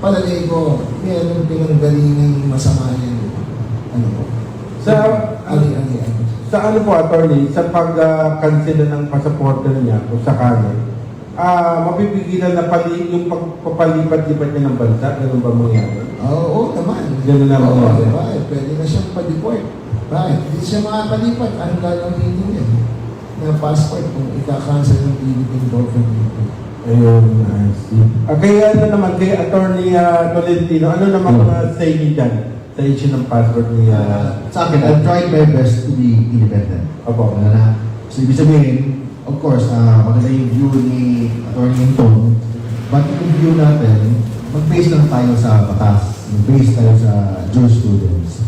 Palagay ko, may anong pinanggalingan masama yan. Sa ano po, attorney, sa pag-cancel ng pasaporte niya, kung sakali, mapipigilan na yung pagpapalipat-lipat niya ng bansa, gano'n ba mangyari? Oo naman. Gano'n na mangyari? Pwede na siyang pa-deport. Bakit? Hindi siya makapalipat. Anong gagawin niya? Na passport kung ika-cancel ng Philippine government. Ayun, I see. Kaya naman, kay Attorney Tolentino, ano naman say niyo dyan sa issue ng passport niya? Sa akin, I've tried my best to be independent. Opo. So, ibig sabihin, of course, maganda yung view ni Attorney Hinton, but yung view natin, mag-base lang tayo sa batas, mag-base tayo sa jurisprudence.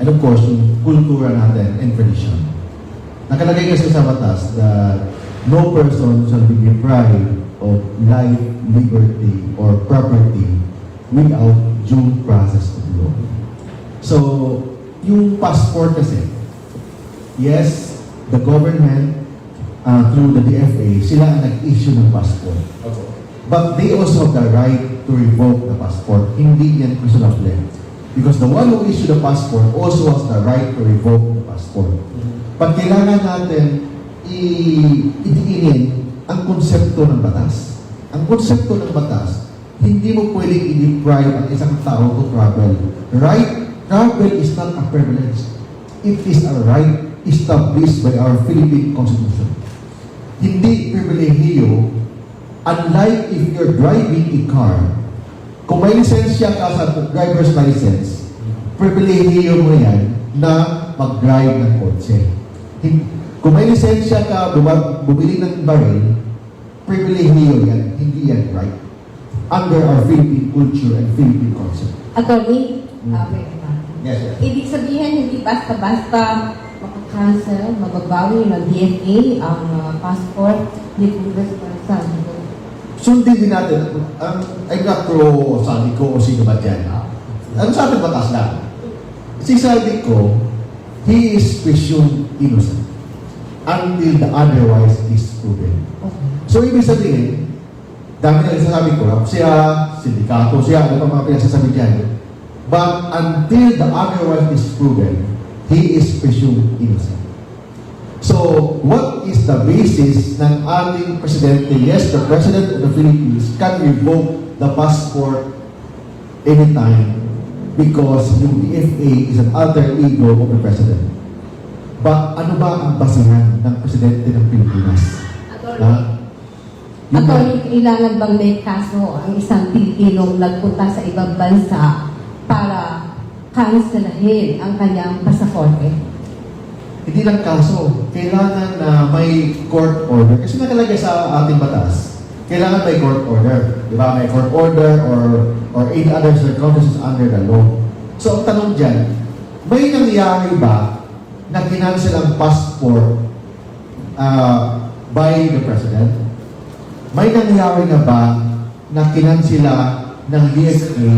And of course, yung kultura natin and tradition. Nakalagay kasi sa batas that no person shall be deprived of life, liberty, or property without due process of law. So, yung passport kasi, yes, the government, through the DFA, sila ang nag-issue ng passport. But they also have the right to revoke the passport. Hindi yan question of length. Because the one who issued the passport also has the right to revoke the passport. But kailangan natin idiinin ang konsepto ng batas. Ang konsepto ng batas, hindi mo pwedeng i-deprive ang isang tao to travel. Right? Travel is not a privilege. It is a right established by our Philippine Constitution. Hindi pribilehiyo, unlike if you're driving a car, kung may lisensya ka sa driver's license, pribilehiyo mo yan na mag-drive ng kotse. Kung may lisensya ka, bumili ng baril, pribilehiyo yan, hindi yan right. Under our Philippine culture and Philippine concept. Attorney, Yes. ibig sabihin, hindi basta-basta makakancel, mababawi ng DFA ang passport ni Congressman Santiago. Sundin din natin, I'm not pro Saldico o sino ba dyan. Ano sa ating batas lang? Si Saldico, he is presumed innocent until the otherwise is proven. So, ibig sabihin, dami na sasabi ko, siya, sindikato, siya, ano pa mga pinagsasabi dyan. But until the otherwise is proven, he is presumed innocent. So, what is the basis ng ating presidente? Yes, the President of the Philippines can revoke the passport anytime because yung DFA is an alter ego of the President. But ano ba ang basihan ng Presidente ng Pilipinas? Attorney, kailangan bang may kaso ang isang Pilipinong nagpunta sa ibang bansa para kanselahin ang kanyang pasaporte? Hindi lang kaso, kailangan na may court order. Kasi nakalagay sa ating batas, kailangan may court order. Di ba? May court order or any other circumstances under the law. So, ang tanong dyan, may nangyari ba na kinansel ang passport by the President? May nangyari na ba na kinansela ng DSA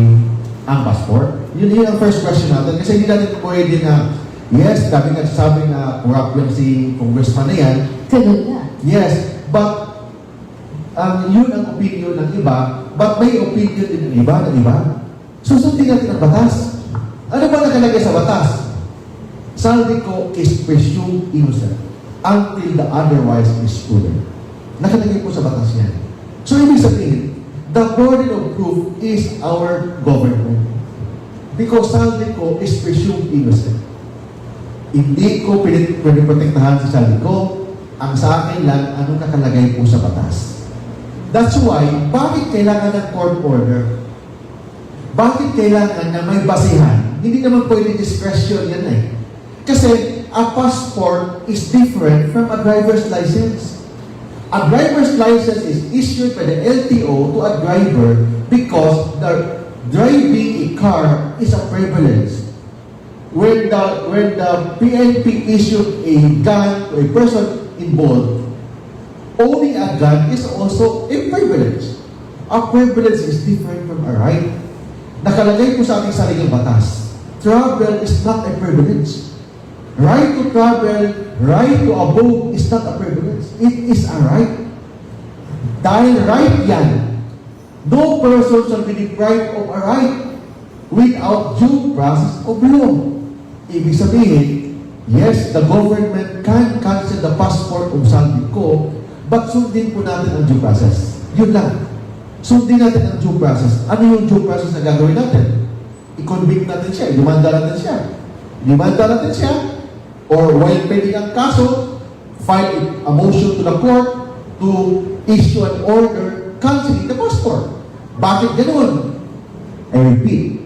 ang passport? Yun ang first question natin. Kasi hindi natin pwede na, yes, dami nagsasabi na corrupt lang si congressman na yan. Yes, but yun ang opinion ng iba, but may opinion din ng iba. Susundin natin ang batas. Ano ba nakalagay sa batas? Saldico is presumed innocent until the otherwise is proven. Nakalagay po sa batas yan. So, ibig sabihin, the burden of proof is our government. Because Saldico is presumed innocent. Hindi ko pwede protektahan si Saldico. Ang sa akin lang, anong nakalagay po sa batas. That's why, bakit kailangan ng court order? Bakit kailangan na may basihan? Hindi naman pwede discretion yan eh. Kasi a passport is different from a driver's license. A driver's license is issued by the LTO to a driver because the driving a car is a privilege. When the PNP issued a gun to a person involved, owning a gun is also a privilege. A privilege is different from a right. Nakalagay po sa ating sariling batas. Travel is not a privilege. Right to travel, right to abode is not a privilege. It is a right. Dahil right yan, no person shall be deprived of a right without due process of law. Ibig sabihin, yes, the government can cancel the passport of Saldico, but sundin po natin ang due process. Yun lang. Sundin natin ang due process. Ano yung due process na gagawin natin? I-convict natin siya, i-demanda natin siya. Demanda natin siya, or while pending ang kaso, file a motion to the court to issue an order canceling the passport. Bakit ganoon? I repeat,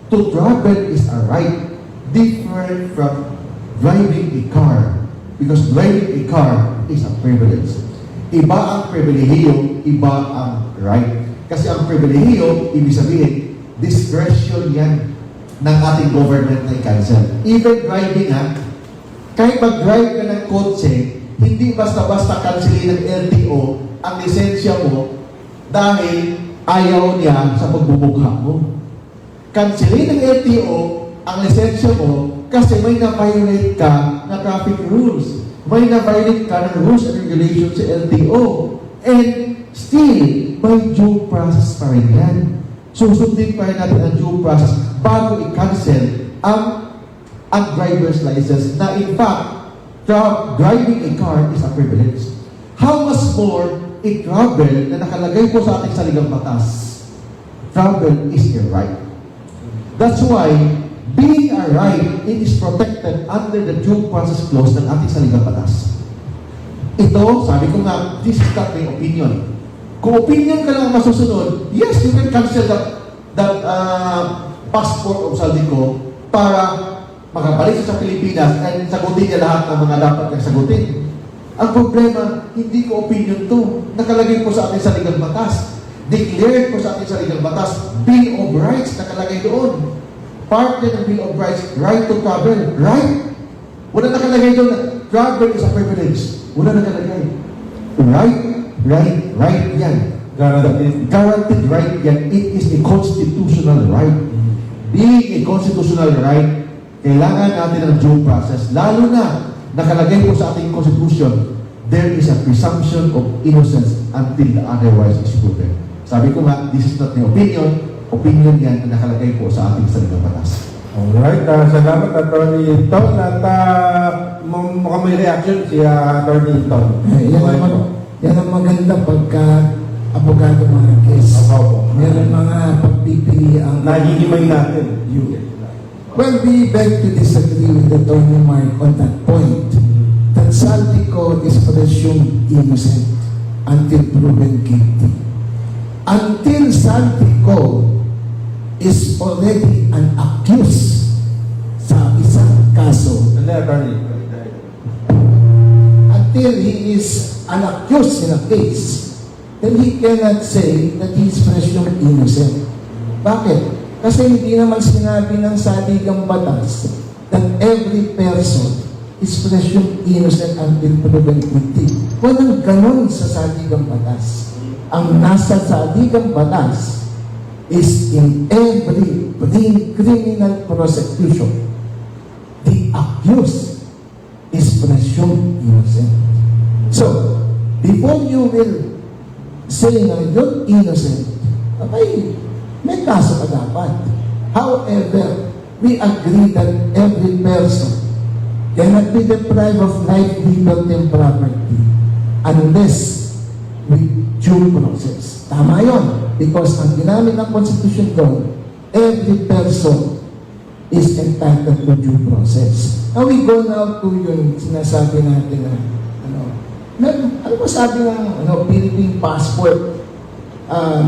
to travel is a right different from driving a car. Because driving a car is a privilege. Iba ang pribilehiyo, iba ang right. Kasi ang pribilehiyo, ibig sabihin, discretion yan ng ating government na i-cancel. Even driving kahit mag-drive ka ng kotse, hindi basta-basta cancelin ng LTO ang lisensya mo dahil ayaw niya sa pagbubugha mo. Cancelin ng LTO ang lisensya mo kasi may na-violate ka na traffic rules. May na-violate ka ng rules and regulations sa LTO. And still, may due process pa rin yan. Susundin pa rin natin ang due process bago i-cancel ang driver's license na in fact, driving a car is a privilege. How much more a travel na nakalagay po sa ating saligang batas? Travel is a right. That's why, being a right, it is protected under the due process clause ng ating saligang batas. Ito, sabi ko nga, this is not my opinion. Kung opinion ka lang masusunod, yes, you can cancel that passport of Saldico para makabalik sa Pilipinas and sagutin niya lahat ng mga dapat niyang sagutin. Ang problema, hindi ko opinion to. Nakalagay po sa ating saligang batas. Declared po sa ating saligang batas. Bill of Rights, nakalagay doon. Part din ng Bill of Rights, right to travel. Right? Wala nakalagay doon na travel is a privilege. Wala nakalagay. Right yan. Guaranteed right yan. It is a constitutional right. Being a constitutional right, kailangan natin ng due process. Lalo na, nakalagay po sa ating Constitution, there is a presumption of innocence until the otherwise is proven. Sabi ko nga, this is not my opinion. Opinion yan na nakalagay po sa ating saligang batas. Alright, salamat Atty. Ton at mukhang may reaction si Atty. Ton. Yan ang maganda pagka abogado Marquez. Meron mga pagpipili ang... Nagigimay natin. Well, we beg to disagree with Atty. Mark on that point. That Saldico is presumed innocent until proven guilty. Until Saldico is already an accused sa kaso, Attorney. until he is an accused in a case, then he cannot say that he is presumed innocent. Bakit? Kasi hindi naman sinabi ng saligang batas that every person is presumed innocent until proven guilty. Walang ganon sa saligang batas. Ang nasa saligang batas is in every criminal prosecution, the accused is presumed innocent. So, before you will say na you're innocent, okay, may kaso ka dapat. However, we agree that every person cannot be deprived of life, liberty, and property unless with due process. Tama yun. Because ang ginamit ng Constitution doon, every person is entitled to due process. Now we go now to yung sinasabi natin na ano ba sabi ng Philippine Passport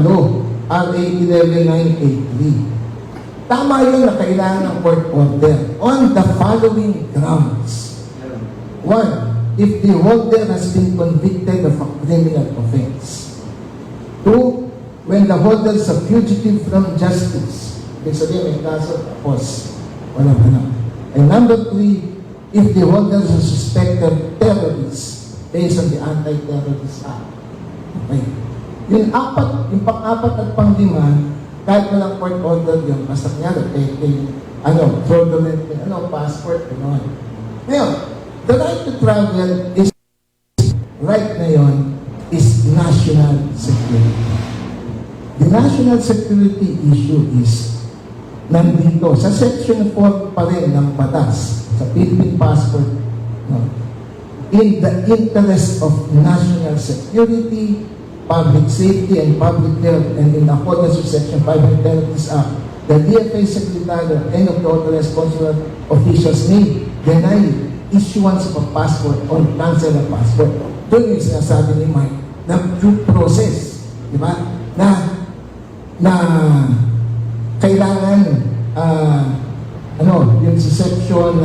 Law, RA 11983. Tama yun na kailangan ng court order on the following grounds. 1. If the holder has been convicted of a criminal offense. 2. When the holder is a fugitive from justice. Ibig sabihin, may kaso, tapos walang hanap. And number 3, if the holder is a suspected terrorist based on the Anti-Terrorist Act. Okay. Yung pang-apat at pang-lima, kahit walang court order yun, basta nga, fraudulent, passport, Ngayon, the right to travel is, right na yun, is national security. The national security issue is nandito sa section 4 pa rin ng batas sa Philippine Passport, in the interest of national security, public safety, and public health, and in accordance with section 510 of this act, the DFA Secretary or any of the authorized consular officials may deny issuance of a passport or cancel a passport. Doon yung sinasabi ni Mike na due process, di ba? Na kailangan yung section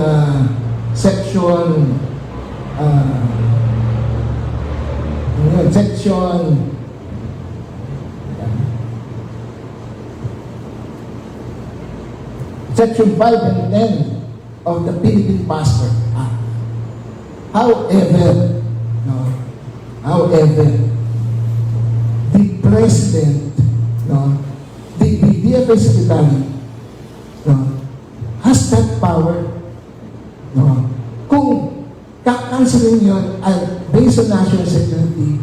section 5 and 10 of the Philippine Passport Act. However, the President, the DFA Secretary, has that power. Kung kakansilin yun based on national security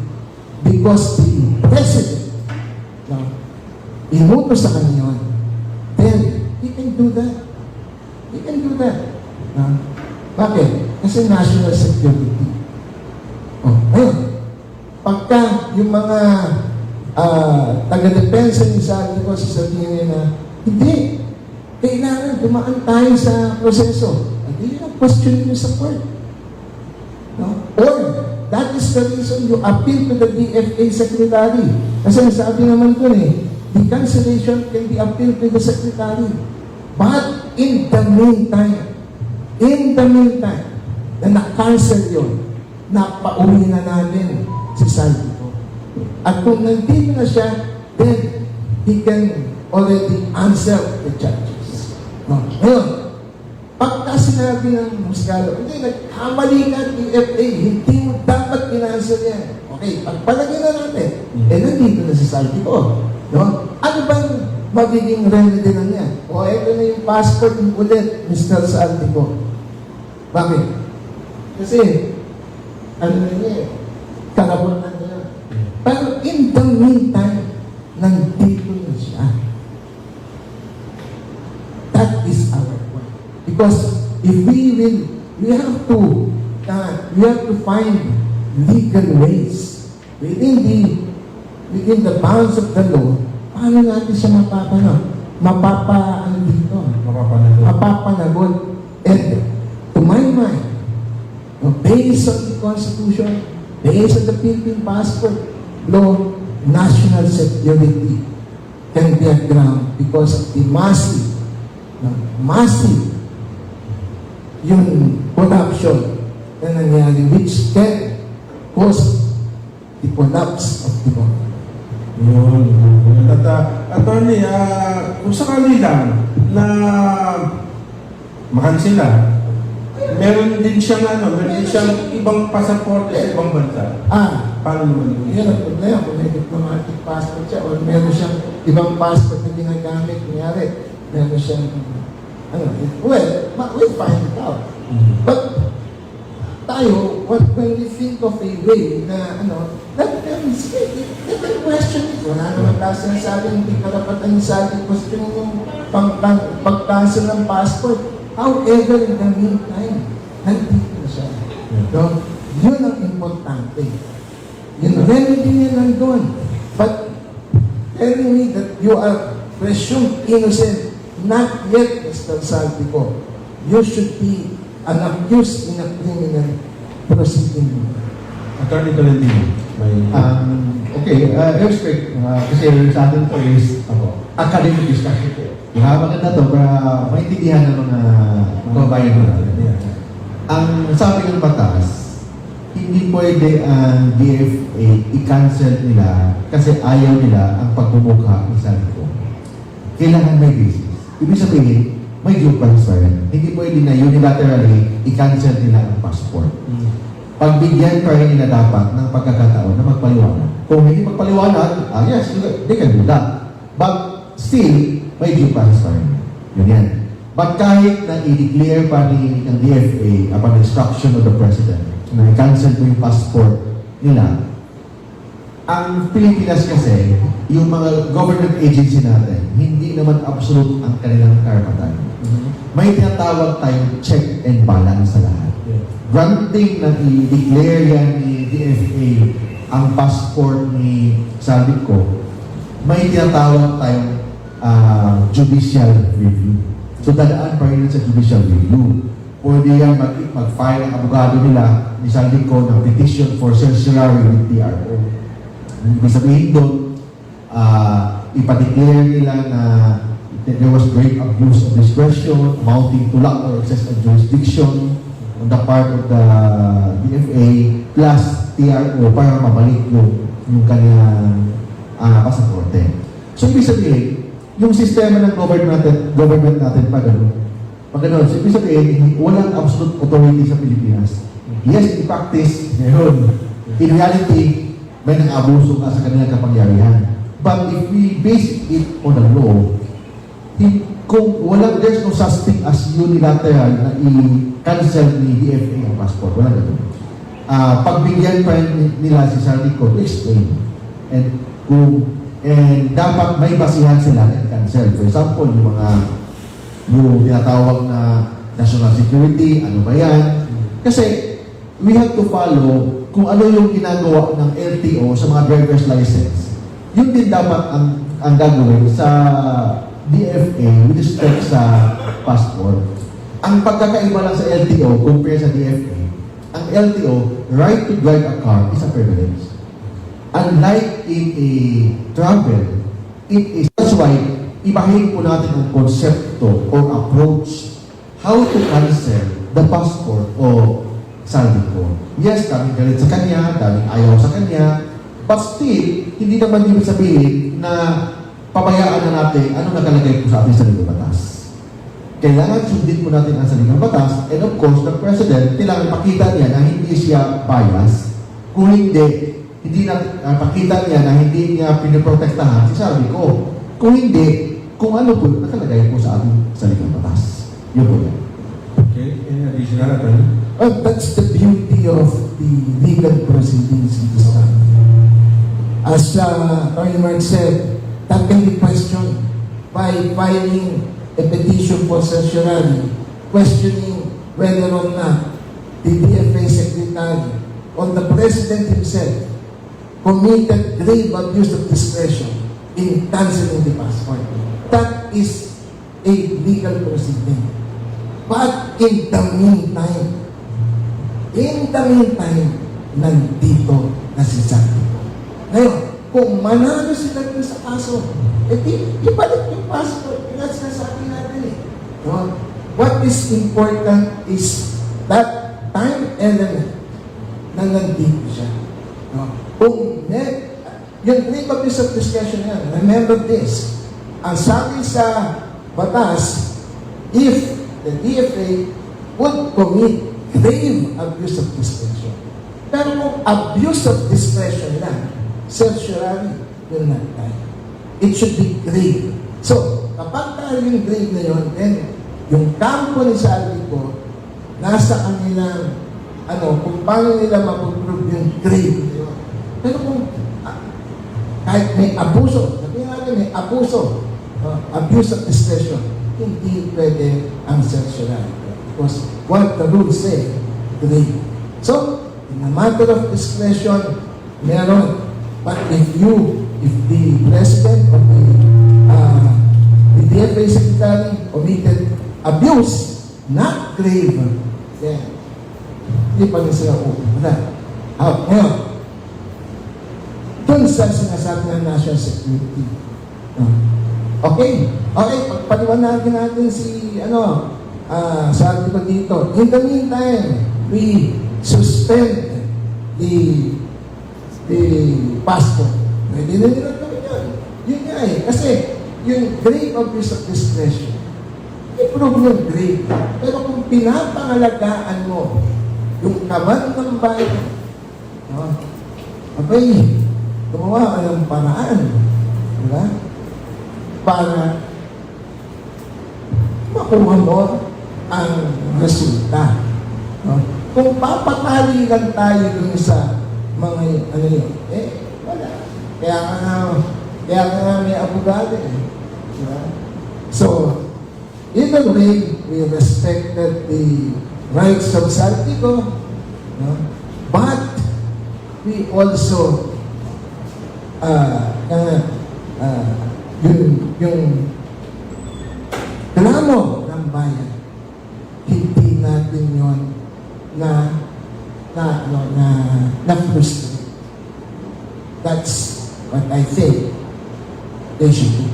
because the President inutos sa kanya yun, then he can do that. He can do that. Bakit? Kasi national security. Ngayon, pagka yung mga taga-depensa ni Sally ko sasabihin niya na, hindi, kailangan dumaan tayo sa proseso. Hindi yun ang question niyo sa court. Or, that is the reason you appeal to the DFA Secretary. Kasi sabi naman ko the cancellation can be appealed to the Secretary. But in the meantime, na na-cancel yun, napauwi na natin si Saldi ko. At kung nandito na siya, then he can already answer the charges. Ngayon, pagka sinabi ng Muscalo, hindi, nagkamali ka DFA, hindi mo dapat in-answer yan. Okay, pagpalagay na natin, nandito na si Saldi ko. Ano bang magiging remedy na niya? Ito na yung passport yung ulit, Mr. Saldi ko. Bakit? Kasi, karabutan niya. Pero in the meantime, nandito na siya. That is our point. Because if we have to find legal ways within the bounds of the law. Paano natin siya mapapanagot? And to my mind, based on the Constitution, based on the Philippine Passport Law, national security can be a ground because of the massive yung corruption na nangyari which can cause the collapse of the government. Yun. At attorney, kung sakali lang na makansila, meron din siyang ibang pasaporte sa ibang bansa. Paano naman yun ang problema. Kung may diplomatic passport siya or meron siyang ibang passport na ginagamit, kunyari, meron siyang, we'll find it out. But, tayo, when we think of a way na, let them question it. Wala naman tayo sinasabi, hindi karapatan yung sa ating question yung pag-cancel ng passport. However, in the meantime, nandito na siya. So, yun ang importante. Yung remedy niya nandun. But, telling me that you are presumed innocent, not yet, Mr. Saltico. You should be an accused in a criminal proceeding. Attorney Tolentino, Okay, respect, kasi sa atin po is academic discussion po. Maganda to para maintindihan ng mga kababayan mo natin. Ang sabi ng batas, hindi pwede ang DFA i-cancel nila kasi ayaw nila ang pagbumukha ni Saltico. Kailangan may basis. Ibig sabihin, may due process. Hindi pwede na unilaterally i-cancel nila ang passport. Pagbigyan pa rin nila dapat ng pagkakataon na magpaliwanag. Kung hindi magpaliwanag, yes, they can do that. But still, may due process pa rin. Yun yan. But kahit na i-declare pa ng DFA upon instruction of the President na i-cancel po yung passport nila, ang Pilipinas kasi, yung mga government agency natin, hindi naman absolute ang kanilang karapatan. May tinatawag tayong check and balance sa lahat. Granting na i-declare yan ni DFA ang passport ni Saltico, may tinatawag tayong judicial review. So, dadaan pa rin sa judicial review. Pwede yan mag-file ang abogado nila ni Saltico ng petition for certiorari with TRO. Ibig sabihin doon, ipa-declare nila na there was great abuse of discretion, amounting to lack or excess of jurisdiction on the part of the DFA plus TRO para mabalik yung kanyang pasaporte. So, ibig sabihin, yung sistema ng government natin pa gano'n. So, ibig sabihin, walang absolute authority sa Pilipinas. Yes, in practice, meron. In reality, may nang-abuso ka sa kanilang kapangyarihan. But if we base it on the law, kung there's no such thing as unilateral na i-cancel ni DFA ang passport. Wala ganun. Pagbigyan pa nila si Saltico to explain. And dapat may basihan sila na i-cancel. For example, yung tinatawag na national security, ano ba yan? Kasi we have to follow kung ano yung ginagawa ng LTO sa mga driver's license. Yun din dapat ang gagawin sa DFA with respect sa passport. Ang pagkakaiba lang sa LTO compare sa DFA, ang LTO, right to drive a car is a privilege. Unlike in a travel, it is, that's why, ibahin po natin ang konsepto or approach how to cancel the passport o Saltico. Yes, daming galit sa kanya, daming ayaw sa kanya, but still, hindi naman ibig sabihin na pabayaan na natin ano nakalagay po sa ating saligang batas. Kailangan sundin po natin ang saligang batas, and of course, the President, kailangan pakita niya na hindi siya bias. Kung hindi na pakita niya na hindi niya piniprotektahan si Saltico. Kung hindi, kung ano po nakalagay po sa ating saligang batas. Yun po yan. Okay, any additional attorney? That's the beauty of the legal proceedings in this country. As Attorney Mark said, that can be questioned by filing a petition for certiorari, questioning whether or not the DFA Secretary or the President himself committed grave abuse of discretion in canceling the passport. That is a legal proceeding. But in the meantime, nandito na si Saltico. Ngayon, kung manalo sila dun sa kaso, ibalik yung passport. Yung sinasabi natin eh. No? what is important is that time element na nandito siya. No? Kung yung grave abuse of discretion yan, remember this, ang sabi sa batas, if the DFA would commit grave abuse of discretion. Pero kung abuse of discretion lang, certiorari will not die. It should be grave. So, kapag tayo yung grave na yun, then yung kampo ni Salvi ko, nasa kanilang, kung paano nila mapuprove yung grave na yun. Pero kung kahit may abuso, sabihin natin may abuso, abuse of discretion, hindi pwede ang certiorari. Because what the rules say, grave. So, in a matter of discretion, meron. But if the president of the DFA secretary committed abuse, not grave, then hindi pa rin sila uulat. Ngayon, dun sa sinasabi ng national security. Okay, pagpaliwanagin natin si, sabi ko dito, in the meantime, we suspend the passport. Pwede na nila kami yan. Yun nga kasi yung grave abuse of discretion, i-prove yung grave. Pero kung pinapangalagaan mo yung kaban ng bayan, gumawa ka ng paraan, diba? Para makuha mo ang resulta. Kung papatali lang tayo dun sa mga wala. Kaya nga may abogado diba? So, either way, we respected the rights of Saltico, but we also yung plano ng bayan, hindi natin yun na frustrate. That's what I think they should do.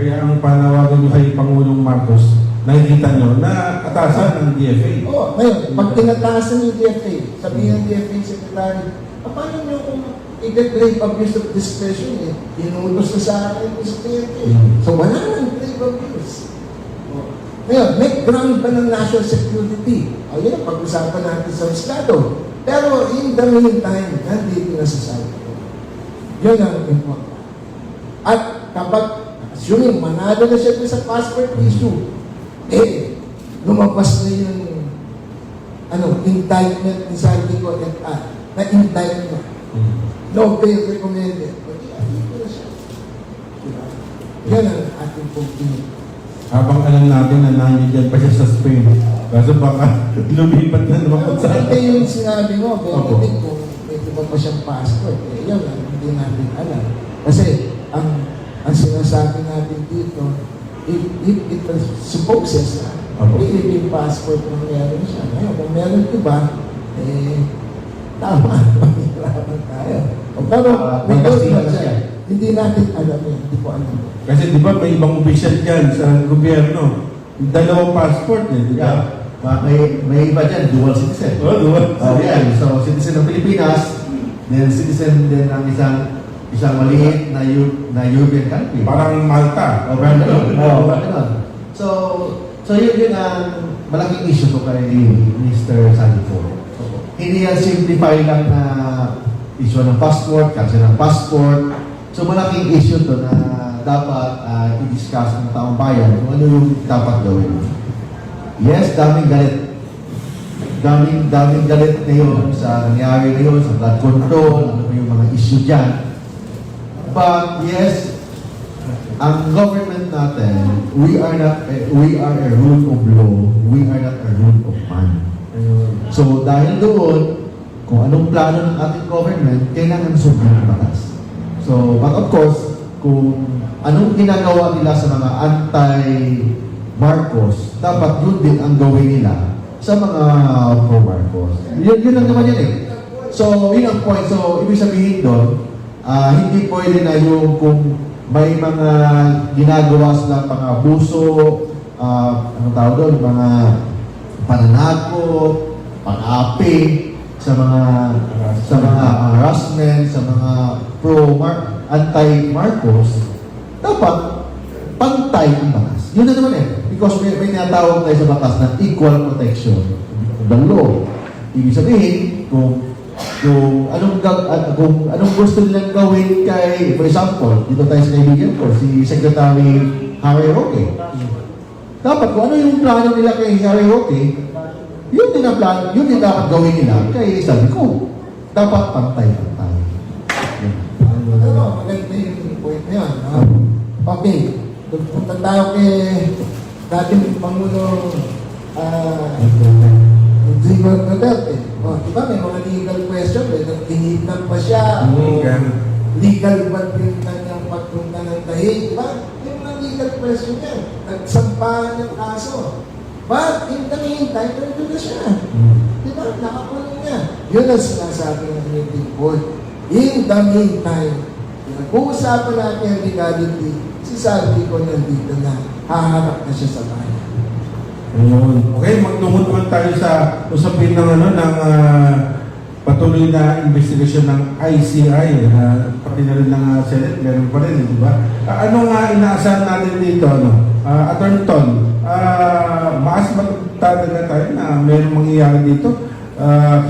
Kaya ang panawagan nyo kay Pangulong Marcos, nakikita nyo na atasan ng DFA. Oo, ngayon, pag tinatasan yung DFA, sabihin ng DFA Secretary, paano nyo kung i-grave abuse of discretion inutos na sa akin yung DFA. So wala nang grave abuse. Ngayon, may ground ba ng national security? Ayun, pag-usapan natin sa Estado. Pero in the meantime, nandito na sa side. Yun ang important. At kapag, assuming manado na siya sa passport issue, lumabas na yung indictment ni Saldico na-indict na. No bail recommended. Dito na siya. Diba? Yan ang ating pagpili. Habang alam natin na nandiyan pa siya sa Spain. Kaso baka lumipat na naman sa ito yung sinabi mo, Benedict, kung may iba pa siyang passport, yun ang hindi natin alam. Kasi, ang sinasabi natin dito, if it supposes na Philippine passport kung meron siya. Ngayon, kung meron iba, tama, mahirapan tayo. Pero, hindi natin alam yun, hindi ko alam. Kasi di ba may ibang official dyan sa gobyerno, dalawang passport di ba? May iba dyan, dual citizen. Dual. Yan. So, citizen ng Pilipinas, then citizen din ng isang maliit na European country. Parang Malta. Parang gano'n. So yun ang malaking issue ko kay Mr. Saldico. Hindi yan simplify lang na issue ng passport, cancel ng passport. So malaking issue to na dapat i-discuss ng taong bayan kung ano yung dapat gawin. Yes, daming galit. Daming galit ngayon sa nangyari ngayon, sa blood control, ano yung mga issue dyan. But yes, ang government natin, we are a rule of law, we are not a rule of man. So dahil doon, kung anong plano ng ating government, kailangan sundin ang batas. So, but of course, kung anong ginagawa nila sa mga anti-Marcos, dapat yun din ang gawin nila sa mga pro-Marcos. Yun lang naman yan So, yun ang point. So, ibig sabihin doon, hindi pwede na yung kung may mga ginagawa silang pang-abuso, anong tawag doon, mga pananakot, pang-api, sa mga harassment, sa mga anti-Marcos, dapat pantay ang batas. Yun na naman eh. Because may tinatawag tayo sa batas na equal protection of the law. Ibig sabihin, kung anong gusto nilang gawin kay, for example, dito tayo sa kaibigan ko, si Secretary Harry Roque. Dapat kung ano yung plano nila kay Harry Roque, yun din dapat gawin nila kay sabi ko. Dapat pantay-pantay. Maganda yung point na yan. Okay, punta tayo kay dating Pangulo Rodrigo Duterte. Diba may mga legal question, nagtingitan pa siya. Legal ba yung kanyang pagpunta ng dahil? Diba? Yung mga legal question niya, nagsampahan ng kaso. But in the meantime, nandun na siya. Diba? Nakakulong niya. Yun ang sinasabi ng meeting board. In the meantime, nag-uusapan natin ang legality, si Salvi ko nandito na, haharap na siya sa bayan. Ayun. Okay, magtungod naman tayo sa usapin ng patuloy na investigasyon ng ICI, pati na rin ng Senate, meron pa rin, di ba? Ano nga inaasahan natin dito, Attorney Ton, maas matatagal tayo na mayroong mangyayari dito.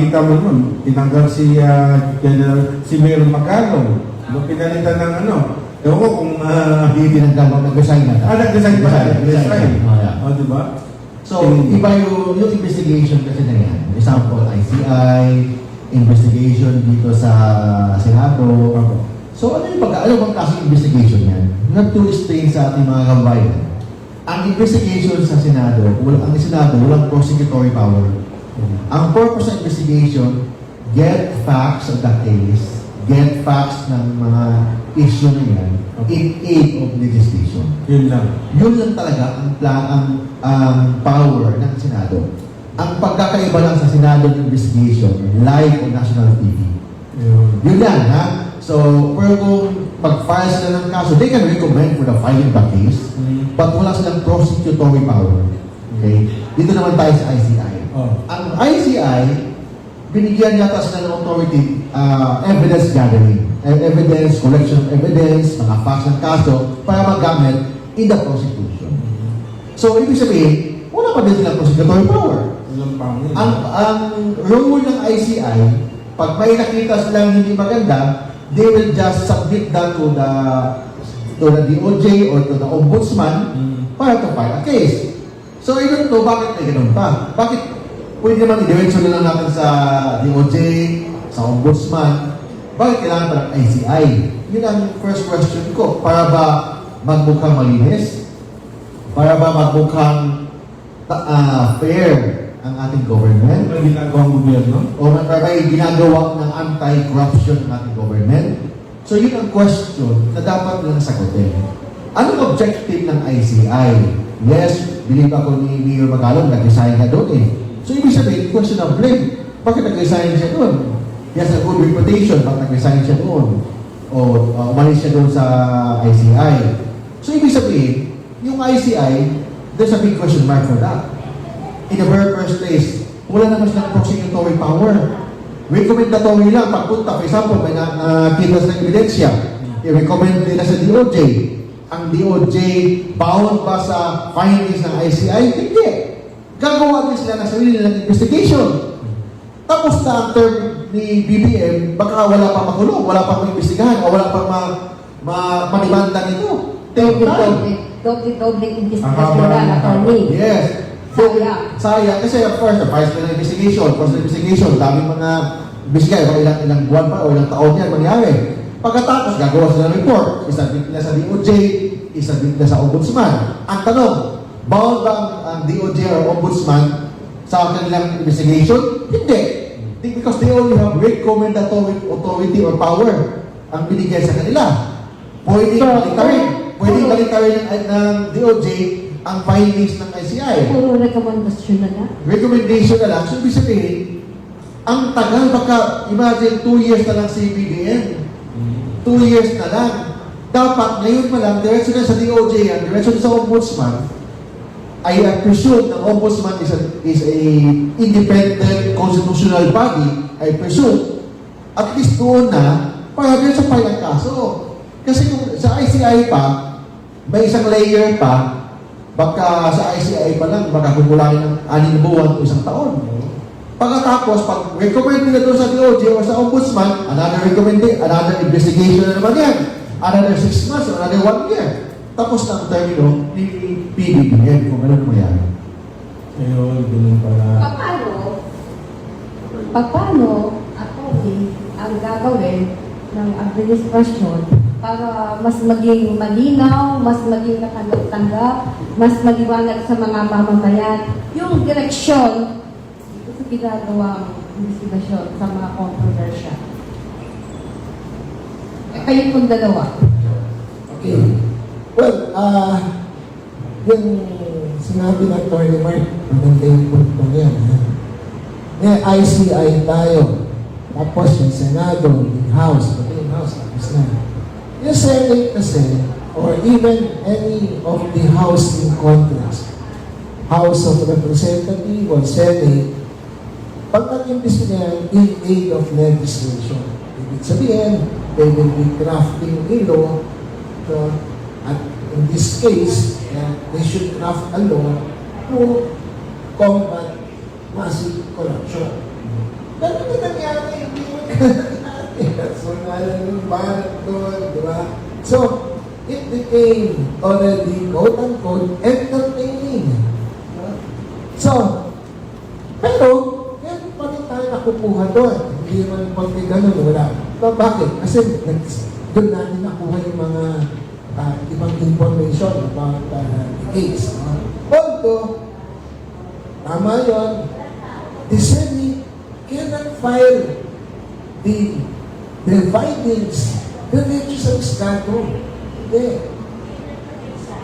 Kita mo naman, tinanggal si Mayor Magalong, pinalitan ng ewan ko kung tinanggal, nag-resign na. Nag-resign pa. Di ba? So, iba yung investigation kasi na yan. Example, ICI, investigation dito sa Senado. So, ano bang klaseng investigation yan? Not to explain sa ating mga kabayan. Ang investigation sa Senado, walang prosecutory power. Ang purpose ng investigation, get facts of the case, get facts ng mga issue na yan in aid of legislation. Yun lang. Yun lang talaga ang power ng Senado. Ang pagkakaiba lang sa Senado ng investigation, live on national TV. Yun lang, ha? So, pero kung mag-file sila ng kaso, they can recommend for the filing of the case, but wala silang prosecutory power. Okay? Dito naman tayo sa ICI. Ang ICI, binigyan yata sila ng authority, evidence gathering, evidence, collection of evidence, mga facts ng kaso, para magamit in the prosecution. So, ibig sabihin, wala pa din silang prosecutory power. Ang role ng ICI, pag may nakita silang hindi maganda, they will just submit that to the DOJ or to the Ombudsman para to file a case. So, I don't know bakit may ganun pa. Bakit pwede naman i-diretso na lang natin sa DOJ, sa Ombudsman, bakit kailangan pa ng ICI? Yun ang first question ko. Para ba magmukhang malinis? Para ba magmukhang fair ang ating government? Ano ginagawa ng gobyerno? O para ba ginagawa ng anti-corruption ng ating government? So yun ang question na dapat lang sagutin. Anong objective ng ICI? Yes, believe ako ni Mayor Magalong, nag-resign na doon eh. So ibig sabihin, question of blame. Bakit nag-resign siya doon? He has a good reputation, bakit nag-resign siya doon? O umalis siya doon sa ICI. So ibig sabihin, yung ICI, there's a big question mark for that. In the very first place, wala naman silang prosecutory power. Recommendatory lang, pagpunta, for example, may nakita sa ebidensya, i-recommend nila sa DOJ. Ang DOJ, bound ba sa findings ng ICI? Hindi. Gagawa din sila ng sarili nilang investigation. Tapos na ang term ni BBM, baka wala pa makulong, wala pa maimbestigahan, o wala pa manimanda nito. Doble investigation na attorney. Yes. Sayang. Kasi of course, na-file na investigation, personal investigation, daming mga investigay, ilang buwan pa o ilang taon yan mangyari. Pagkatapos, gagawa sila ng report, isabit nila sa DOJ, isabit nila sa Ombudsman. Ang tanong, bound ba ang DOJ or Ombudsman sa kanilang investigation? Hindi. Because they only have recommendatory authority or power ang binigay sa kanila. Pwedeng balitarin ng DOJ ang findings ng ICI. Puro rekomendasyon na lang. Recommendation na lang. So, ibig sabihin, ang tagal, baka imagine 2 years na lang si BBM. 2 years na lang. Dapat ngayon pa lang, diretso na sa DOJ yan, diretso na sa Ombudsman, I presume the Ombudsman is a independent constitutional body. I presume, at least doon na, para sa file ang kaso. Kasi kung sa ICI pa, may isang layer pa, baka sa ICI pa lang, baka kumulangin ng 6 buwan o 1 taon. Pagkatapos, pag recommend nila doon sa DOJ o sa Ombudsman, another investigation na naman yan. Another 6 months or another 1 year. Tapos na ang termino ni PBBM kung ano naman. Ayun, ganun pala. Paano ako ang gagawin ng administrasyon para mas maging malinaw, mas maging natanggap, mas maliwanag sa mga mamamayan yung direksyon sa ginagawang investigasyon sa mga kontrobersya. Kayo pong dalawa. Okay. Well, yung sinabi ng Atty. Mark, maganda yung punto yan. May ICI tayo. Tapos yung Senado, yung House, pati yung House, tapos na. Yung Senate kasi, or even any of the House in Congress, House of Representatives or Senate, pag nag-imbestigahan in aid of legislation, ibig sabihin, they will be crafting a law, at in this case, they should craft a law to combat massive corruption. Ganun na nangyari, hindi mo nangyari. So, nalang yung barat doon, di ba? So, it became already, quote-unquote, entertaining. So, pero, yan pa rin tayo nakukuha doon. Hindi naman pag may ganun, wala. So, bakit? Kasi doon natin nakuha yung mga ibang information about the case. Although, tama yun, the Senate cannot file the findings diretso sa Estado. Hindi.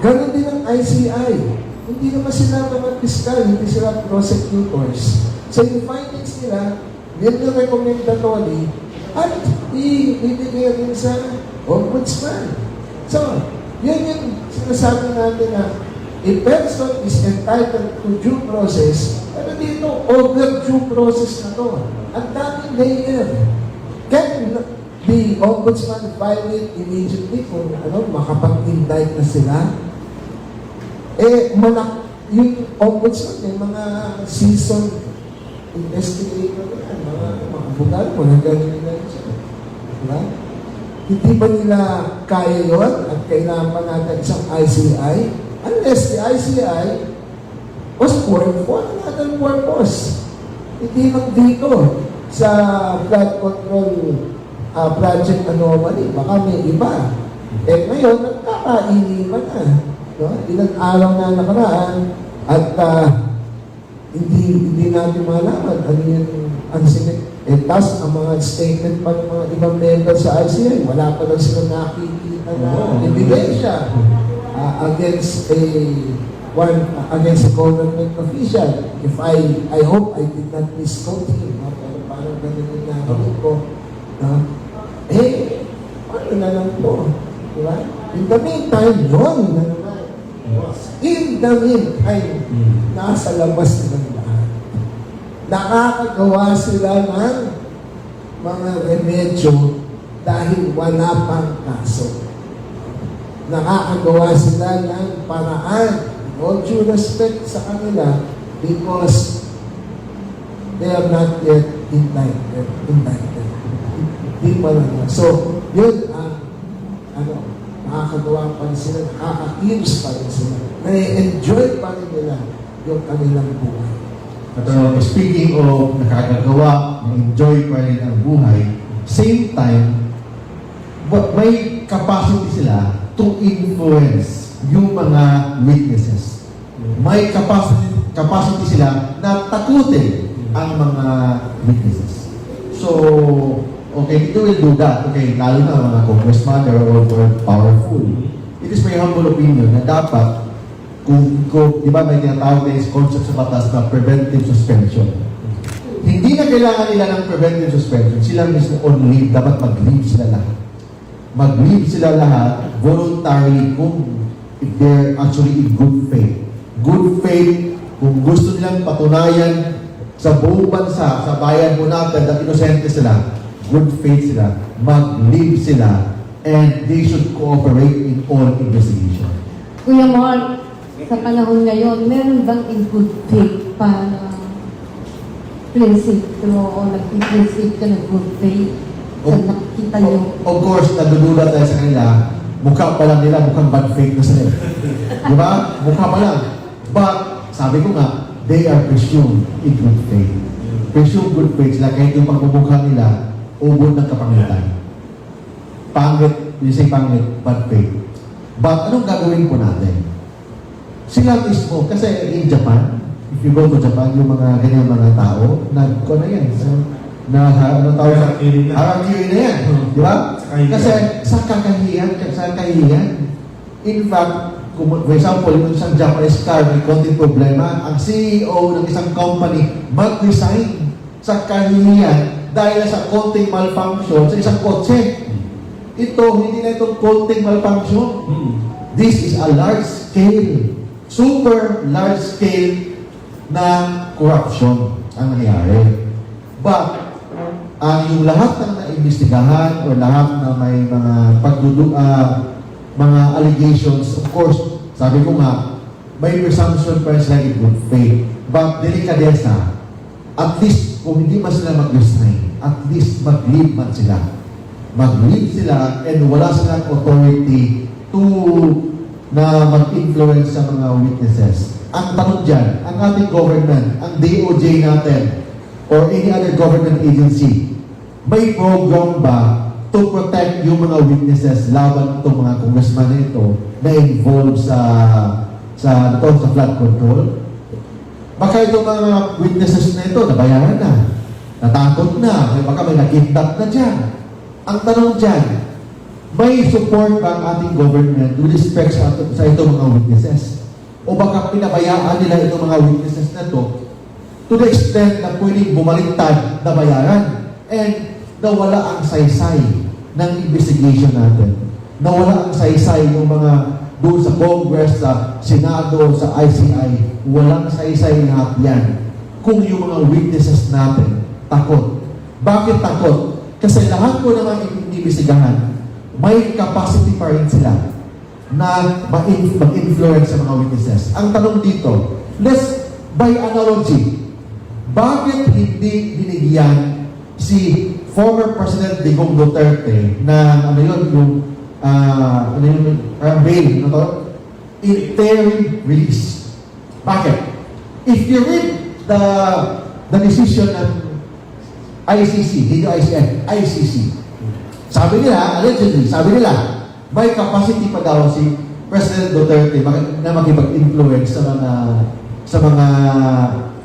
Ganon din ang ICI. Hindi naman sila mga fiscal, hindi sila prosecutors. So yung findings nila, yun yung recommendatory at ibibigay rin sa Ombudsman. So, yun yung sinasabi natin na a person is entitled to due process. Pero dito, over due process na to. Ang daming layer. Can the Ombudsman file it immediately kung makapag-indict na sila? Yung Ombudsman, yung mga seasoned investigator yan, mga abogado mo, nagaling nila yun siya. Diba? Hindi ba nila kaya yun at kailangan pa natin isang ICI? Unless the ICI was formed for another purpose. Hindi lang dito sa flood control project anomaly. Baka may iba. Eh ngayon, nagkakainiman na. No? Ilang araw na nakaraan at hindi natin malaman ano yung unsigned. Tapos ang mga statement pa ng mga ibang members sa ICI, wala pa lang sila nakikita na ebidensya against a government official. If I hope I did not misquote him, pero parang ganun yung narinig ko. Ano na lang po? Diba? In the meantime, yun na naman. In the meantime, nasa labas ng lahat. Nakakagawa sila ng mga remedyo dahil wala pang kaso. Nakakagawa sila ng paraan, all due respect sa kanila, because they are not yet indicted. Hindi pa lang. So, yun ang nakakagawa pa rin sila, nakaka-accuse pa rin sila, na-enjoy pa rin nila yung kanilang buhay. At speaking of nakakagawa, enjoy pa rin ang buhay, same time, but may capacity sila to influence yung mga witnesses. May capacity sila na takutin ang mga witnesses. So, okay, ito will do that. Okay, lalo na mga congressman or powerful. It is my humble opinion na dapat kung di ba may tinatawag na is concept sa batas na preventive suspension. Hindi na kailangan nila ng preventive suspension. Sila mismo on leave. Dapat mag-leave sila lahat. Mag-leave sila lahat voluntarily kung if they're actually in good faith. Good good faith, kung gusto nilang patunayan sa buong bansa, sa bayan mo natin, na inosente sila, good faith sila, mag-live sila, and they should cooperate in all investigation. Kuya Mark, sa panahon ngayon, meron bang in good faith para prinsipyo o nag-prinsipyo ng good faith sa nakikita niyo? Of course, nagdudula tayo sa kanila, mukha pa lang nila, mukhang bad faith na sila. Di ba? Mukha pa lang. But, sabi ko nga, they are presumed in good faith. Presumed good faith sila, kahit yung pagmumukha nila, ubod ng kapangitan. Pangit, you say pangit, bad faith. But, anong gagawin po natin? Sila mismo, kasi in Japan, if you go to Japan, yung mga ganyan mga tao, ano yan, ano tawag sa harakiri na yan, di ba? Kasi sa kakahiyan, in fact, for example, yung isang Japanese car, may konting problema, ang CEO ng isang company mag-resign sa kahihiyan dahil sa konting malfunction sa isang kotse. Ito, hindi na itong konting malfunction. This is a large scale, super large scale na corruption ang nangyari. But, yung lahat ng naimbestigahan o lahat na may mga mga allegations, of course, sabi ko nga, may presumption pa sila in good faith. But, delikadesa, at least, kung hindi man sila mag-resign, at least mag-leave man sila. Mag-leave sila and wala silang authority to na mag-influence sa mga witnesses. Ang tanong dyan, ang ating government, ang DOJ natin, or any other government agency, may program ba to protect yung mga witnesses laban itong mga congressman na ito na involved sa flood control? Baka itong mga witnesses na ito, nabayaran na, natakot na, baka may nakidnap na dyan. Ang tanong dyan, may support ba ang ating government with respect sa itong mga witnesses? O baka pinabayaan nila itong mga witnesses na ito to the extent na pwedeng bumaliktad na bayaran and nawala ang saysay ng investigation natin. Nawala ang saysay ng mga doon sa Congress, sa Senado, sa ICI. Walang saysay lahat yan. Kung yung mga witnesses natin takot. Bakit takot? Kasi lahat po naman inimbestigahan, may capacity pa rin sila na mag-influence sa mga witnesses. Ang tanong dito, by analogy, bakit hindi binigyan si former President Digong Duterte na bail, interim release? Bakit? If you read the decision ng ICC, hindi ICC, sabi nila, allegedly, may capacity pa daw si President Duterte na makipag-influence sa mga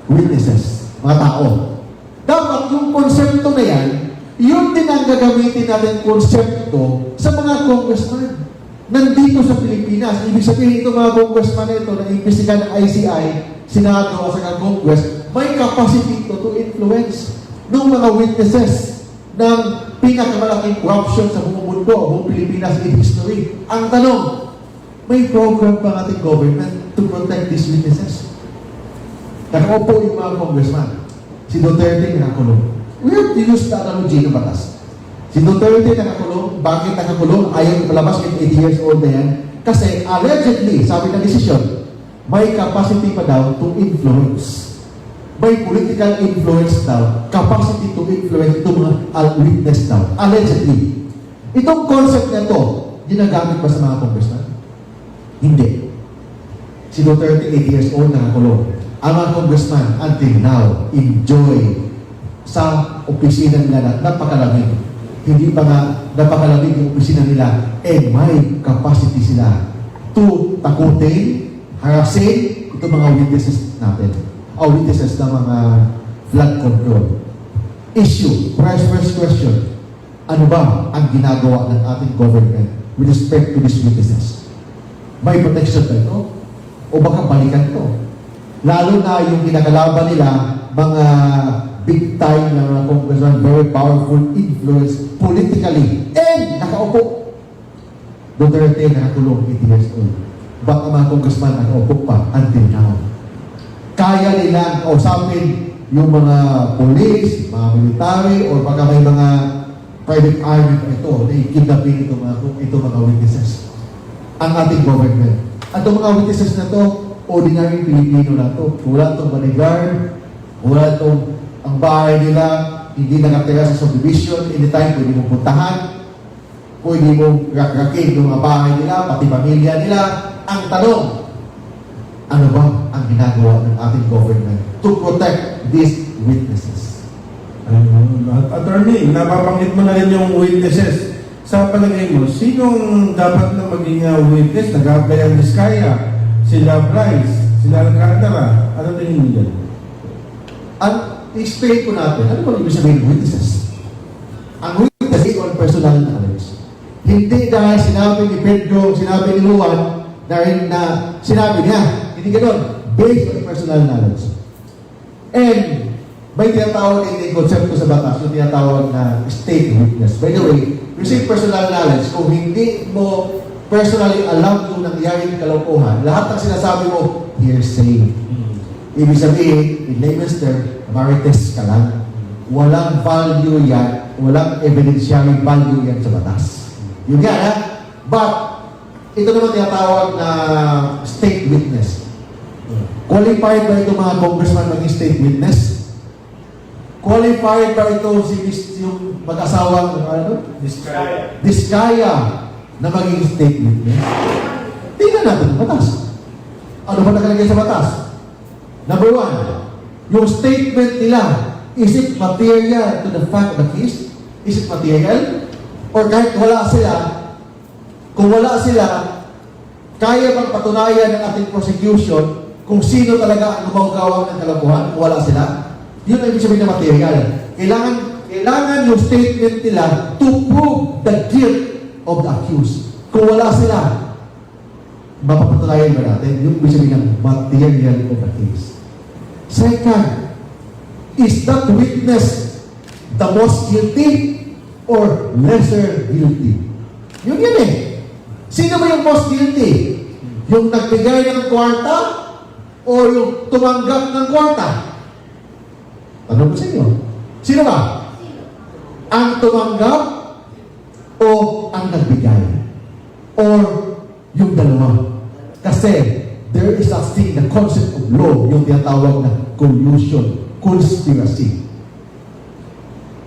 witnesses, mga tao. Dapat yung konsepto na yan, yun din ang gagamitin natin konsepto sa mga congressman. Nandito sa Pilipinas, ibig sabihin itong mga congressman na ito na imbestigan ng ICI, Senado o sa Congress, may capacity to influence ng mga witnesses ng pinakamalaking corruption sa buong mundo, buong Pilipinas in history. Ang tanong, may program ba ang ating government to protect these witnesses? Nakaupo yung mga congressman. Si Duterte nakakulong. We have to use the analogy ng batas. Si Duterte nakakulong. Bakit nakakulong? Ayaw ipalabas kahit 80 years old na yan. Kasi allegedly, sabi ng desisyon, may capacity pa daw to influence. May political influence daw, capacity to influence itong mga witness daw. Allegedly. Itong concept na ito, ginagamit ba sa mga congressman? Hindi. Si Duterte, 80 years old, nakakulong. Ang mga congressman, until now, enjoy sa opisina nila na napakalamig. Hindi pa nga napakalamig yung opisina nila, may capacity sila to takutin, harasin itong mga witnesses natin. Witnesses ng mga flood control. Issue, first question, ano ba ang ginagawa ng ating government with respect to these witnesses? May protection ba ito? O baka balikan ito? Lalo na yung kinakalaban nila, mga big time na mga congressman, very powerful influence politically, and nakaupo. Duterte nakakulong 80 years old. Baka mga congressman nakaupo pa until now. kaya nilang kausapin yung mga police, mga military, or baka may mga private army pa ito na ikidapin ito mga witnesses. Ang ating government. At ang mga witnesses na to, ordinary Pilipino na to. Wala itong bodyguard, wala itong ang bahay nila, hindi nakatira sa subdivision, anytime pwede mong puntahan, pwede mong rakrakin yung mga bahay nila, pati pamilya nila. Ang tanong, ano ba ang ginagawa ng ating government to protect these witnesses? Attorney, napabanggit mo na rin yung witnesses. Sa palagay mo, sinong dapat na maging witness? Nag-apply ang Diskaya, sila Bryce, sila Alcantara. Ano tingin mo dyan? Ang explain ko natin, ano ba ibig sabihin ng witnesses? Ang witness is on personal knowledge. Hindi dahil sinabi ni Pedro, sinabi ni Juan, na sinabi niya. Hindi ganoon. Based on personal knowledge. And may tinatawag yung konsepto sa batas, yung tinatawag na state witness. By the way, you say personal knowledge, kung hindi mo personally alam yung nangyaring kalokohan, lahat ng sinasabi mo, hearsay. Ibig sabihin, in layman's term, marites ka lang. Walang value yan, walang evidentiary value yan sa batas. Yun yan, ha? But, ito naman tinatawag na state witness. Qualified ba ito mga congressman maging state witness? Qualified ba ito yung mag-asawang Diskaya na maging state witness? Tingnan natin ang batas. Ano ba nakalagay sa batas? Number 1, yung statement nila, is it material to the fact of the case? Is it material? Or kahit wala sila, kung wala sila, kaya bang patunayan ng ating prosecution kung sino talaga ang gumagawa ng kalokohan kung wala sila? Yun ang ibig sabihin na material. Kailangan yung statement nila to prove the guilt of the accused. Kung wala sila, mapapatunayan ba natin? Yung ibig sabihin ng material of the case. Second, is that witness the most guilty or lesser guilty? Yun yan eh. Sino ba yung most guilty? Yung nagbigay ng kwarta o yung tumanggap ng kwarta? Tanong ko sa inyo. Sino ba? Ang tumanggap o ang nagbigay? Or yung dalawa? Kasi there is a thing, the concept of law, yung tinatawag na collusion, conspiracy.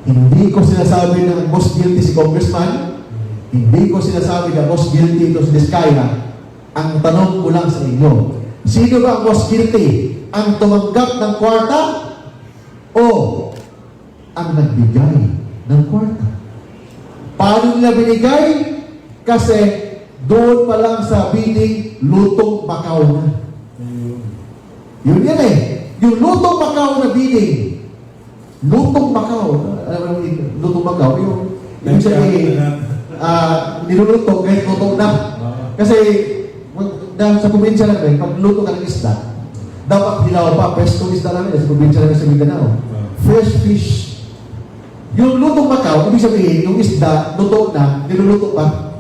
Hindi ko sinasabi na most guilty si Congressman, hindi ko sinasabi na most guilty ito si Diskaya. Ang tanong ko lang sa inyo, sino ba ang most guilty? Ang tumanggap ng kwarta o ang nagbigay ng kwarta? Paano nila binigay? Kasi doon pa lang sa bidding, lutong Macau na. Yun yan eh. Yung lutong Macau na bidding, lutong Macau, alam mo, lutong Macau, yung sabihin, niluluto, kahit lutong na. Kasi, sa probinsya lang rin, pag luto ka ng isda, dapat hilaw pa, preskong isda namin sa probinsya lang sa Mindanao. Fresh fish. Yung lutong Macau, ibig sabihin, yung isda, luto na, niluluto pa.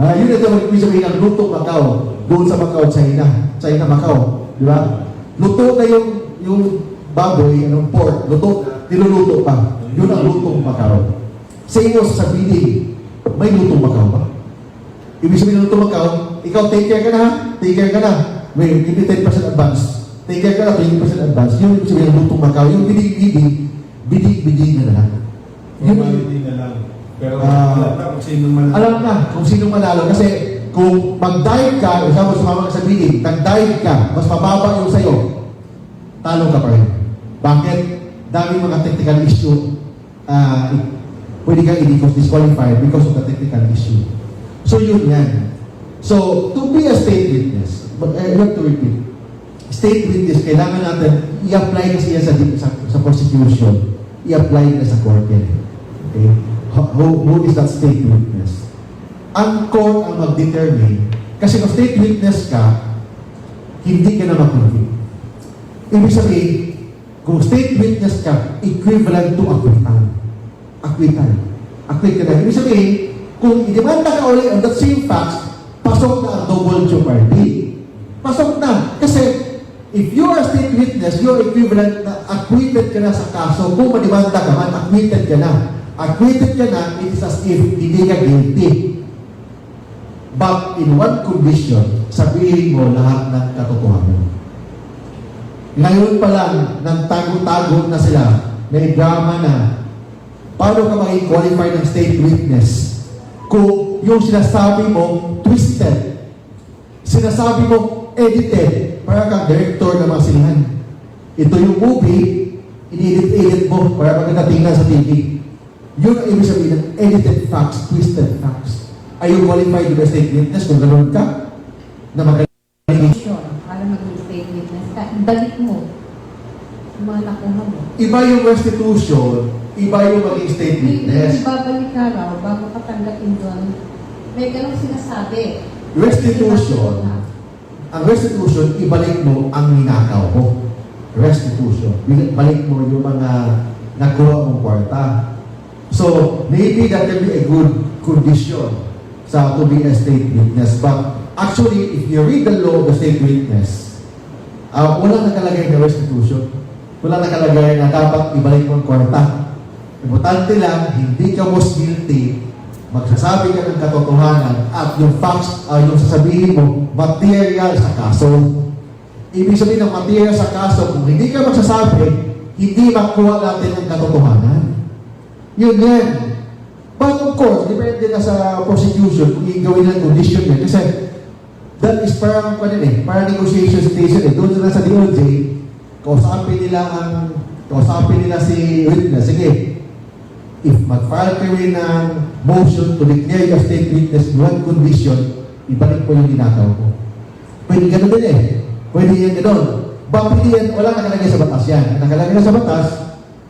Yun ito ibig sabihin ng lutong Macau. Doon sa Macau, China, Macau. Di ba? Luto na yung baboy, pork, luto, niluluto pa. Yun ang lutong Macau. Sa inyo, sa bidding, may lutong Macau ba? Ibig sabihin ng lutong Macau, ikaw take care ka na, ha? Take care ka na. Wait, give me 10% advance. Take care ka na, 20% advance. Yun ibig sabihin ng lutong Macau. Yung bidding na lang. Formality na lang. Pero alam na kung sino manalo. Alam na kung sino manalo. Kasi kung mag-dive ka, isama sumama ka sa bidding, nag-dive ka, mas mababa yung sa'yo, talo ka pa rin. Bakit? Dami mga technical issue. Pwede ka i-disqualify because of the technical issue. So yun yan. So, to be a state witness, I have to repeat, state witness, kailangan natin i-apply kasi yan sa prosecution. I-apply na sa court yan. Okay? Who is that state witness? Ang court ang mag-determine, kasi kung state witness ka, hindi ka na makonvict. Ibig sabihin, kung state witness ka, equivalent to acquittal. Acquittal. Acquit ka na. Ibig sabihin, kung idemanda ka ulit on that same facts, pasok na ang double jeopardy. Pasok na. Kasi, if you are state witness, you're equivalent na acquitted ka na sa kaso. Kung manibanda ka man, acquitted ka na. Acquitted ka na, it is as if hindi ka guilty. But in one condition, sabihin mo lahat ng katotohanan. Ngayon pa lang, nang tago-tago na sila, may drama na, paano ka maging qualified ng state witness kung yung sinasabi mo twisted, sinasabi mo edited, para kang director ng mga sinihan. Ito yung movie, in-edit mo para magkakatingnan sa TV. Yun ang ibig sabihin ng edited facts, twisted facts. Are you qualified to be a state witness kung ganoon ka? Na magaling. Para maging state witness ka, balik mo yung mga nakuha mo. Iba yung restitution, iba yung maging state witness. Babalik ka raw bago ka tanggapin doon. May ganong sinasabi. Restitution, ang restitution, ibalik mo ang ninakaw mo. Restitution. Balik mo yung mga nakuha mong kwarta. So, maybe that can be a good condition sa to be a state witness. But actually, if you read the law of the state witness, wala nakalagay na restitution. Wala nakalagay na dapat ibalik mo ang kwarta. Importante lang, hindi ka most guilty, magsasabi ka ng katotohanan at yung facts, yung sasabihin mo, material sa kaso. Ibig sabihin ng material sa kaso, kung hindi ka magsasabi, hindi makuha natin ang katotohanan. Yun yan. But of course, depende na sa prosecution kung gawin ng condition yan. Kasi that is parang negotiation station. Doon sila sa DOJ, kausapin nila si witness. Sige, if mag-file kayo ng motion to declare your state witness one condition, ibalik po yung ginagawa ko. Pwede gano'n din eh. Pwede yan gano'n. But hindi yan, wala nakalagay sa batas yan. Nakalagay na sa batas,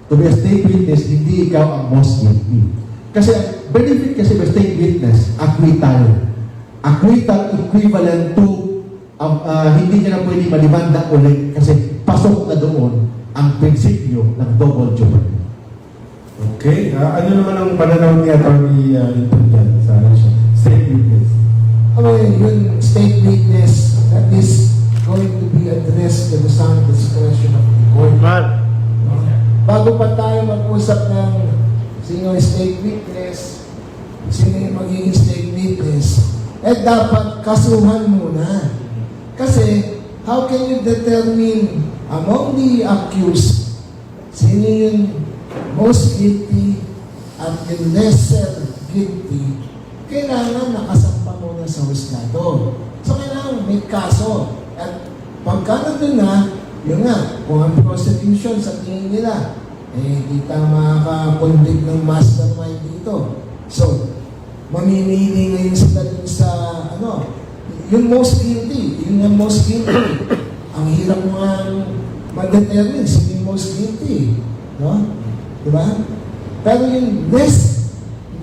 to be a state witness, hindi ikaw ang most guilty. Kasi, benefit kasi of a state witness, acquittal. Acquittal equivalent to hindi niya na pwede malimanda ulit kasi pasok na doon ang prinsipyo ng double jeopardy. Okay. Ano naman ang pananaw ni Atty. Linton dyan sa state witness? Okay, yung state witness, that is going to be addressed to the sound discretion of the court. Bago pa tayo mag-usap ng sino yung state witness, sino yung magiging state witness, dapat kasuhan muna. Kasi, how can you determine among the accused, sino yung most guilty at yung lesser guilty? Kailangan nakasampa muna sa husgado. So, kailangan may kaso. At pagka nandun na, yun nga, kung ang prosecution sa tingin nila, hindi tayo makaka-convict ng mastermind dito. So, mamimili ngayon sila dun sa, yung most guilty. Yun yung most guilty. Ang hirap mo nga mag-determine sino yung most guilty. No? Diba? Pero yung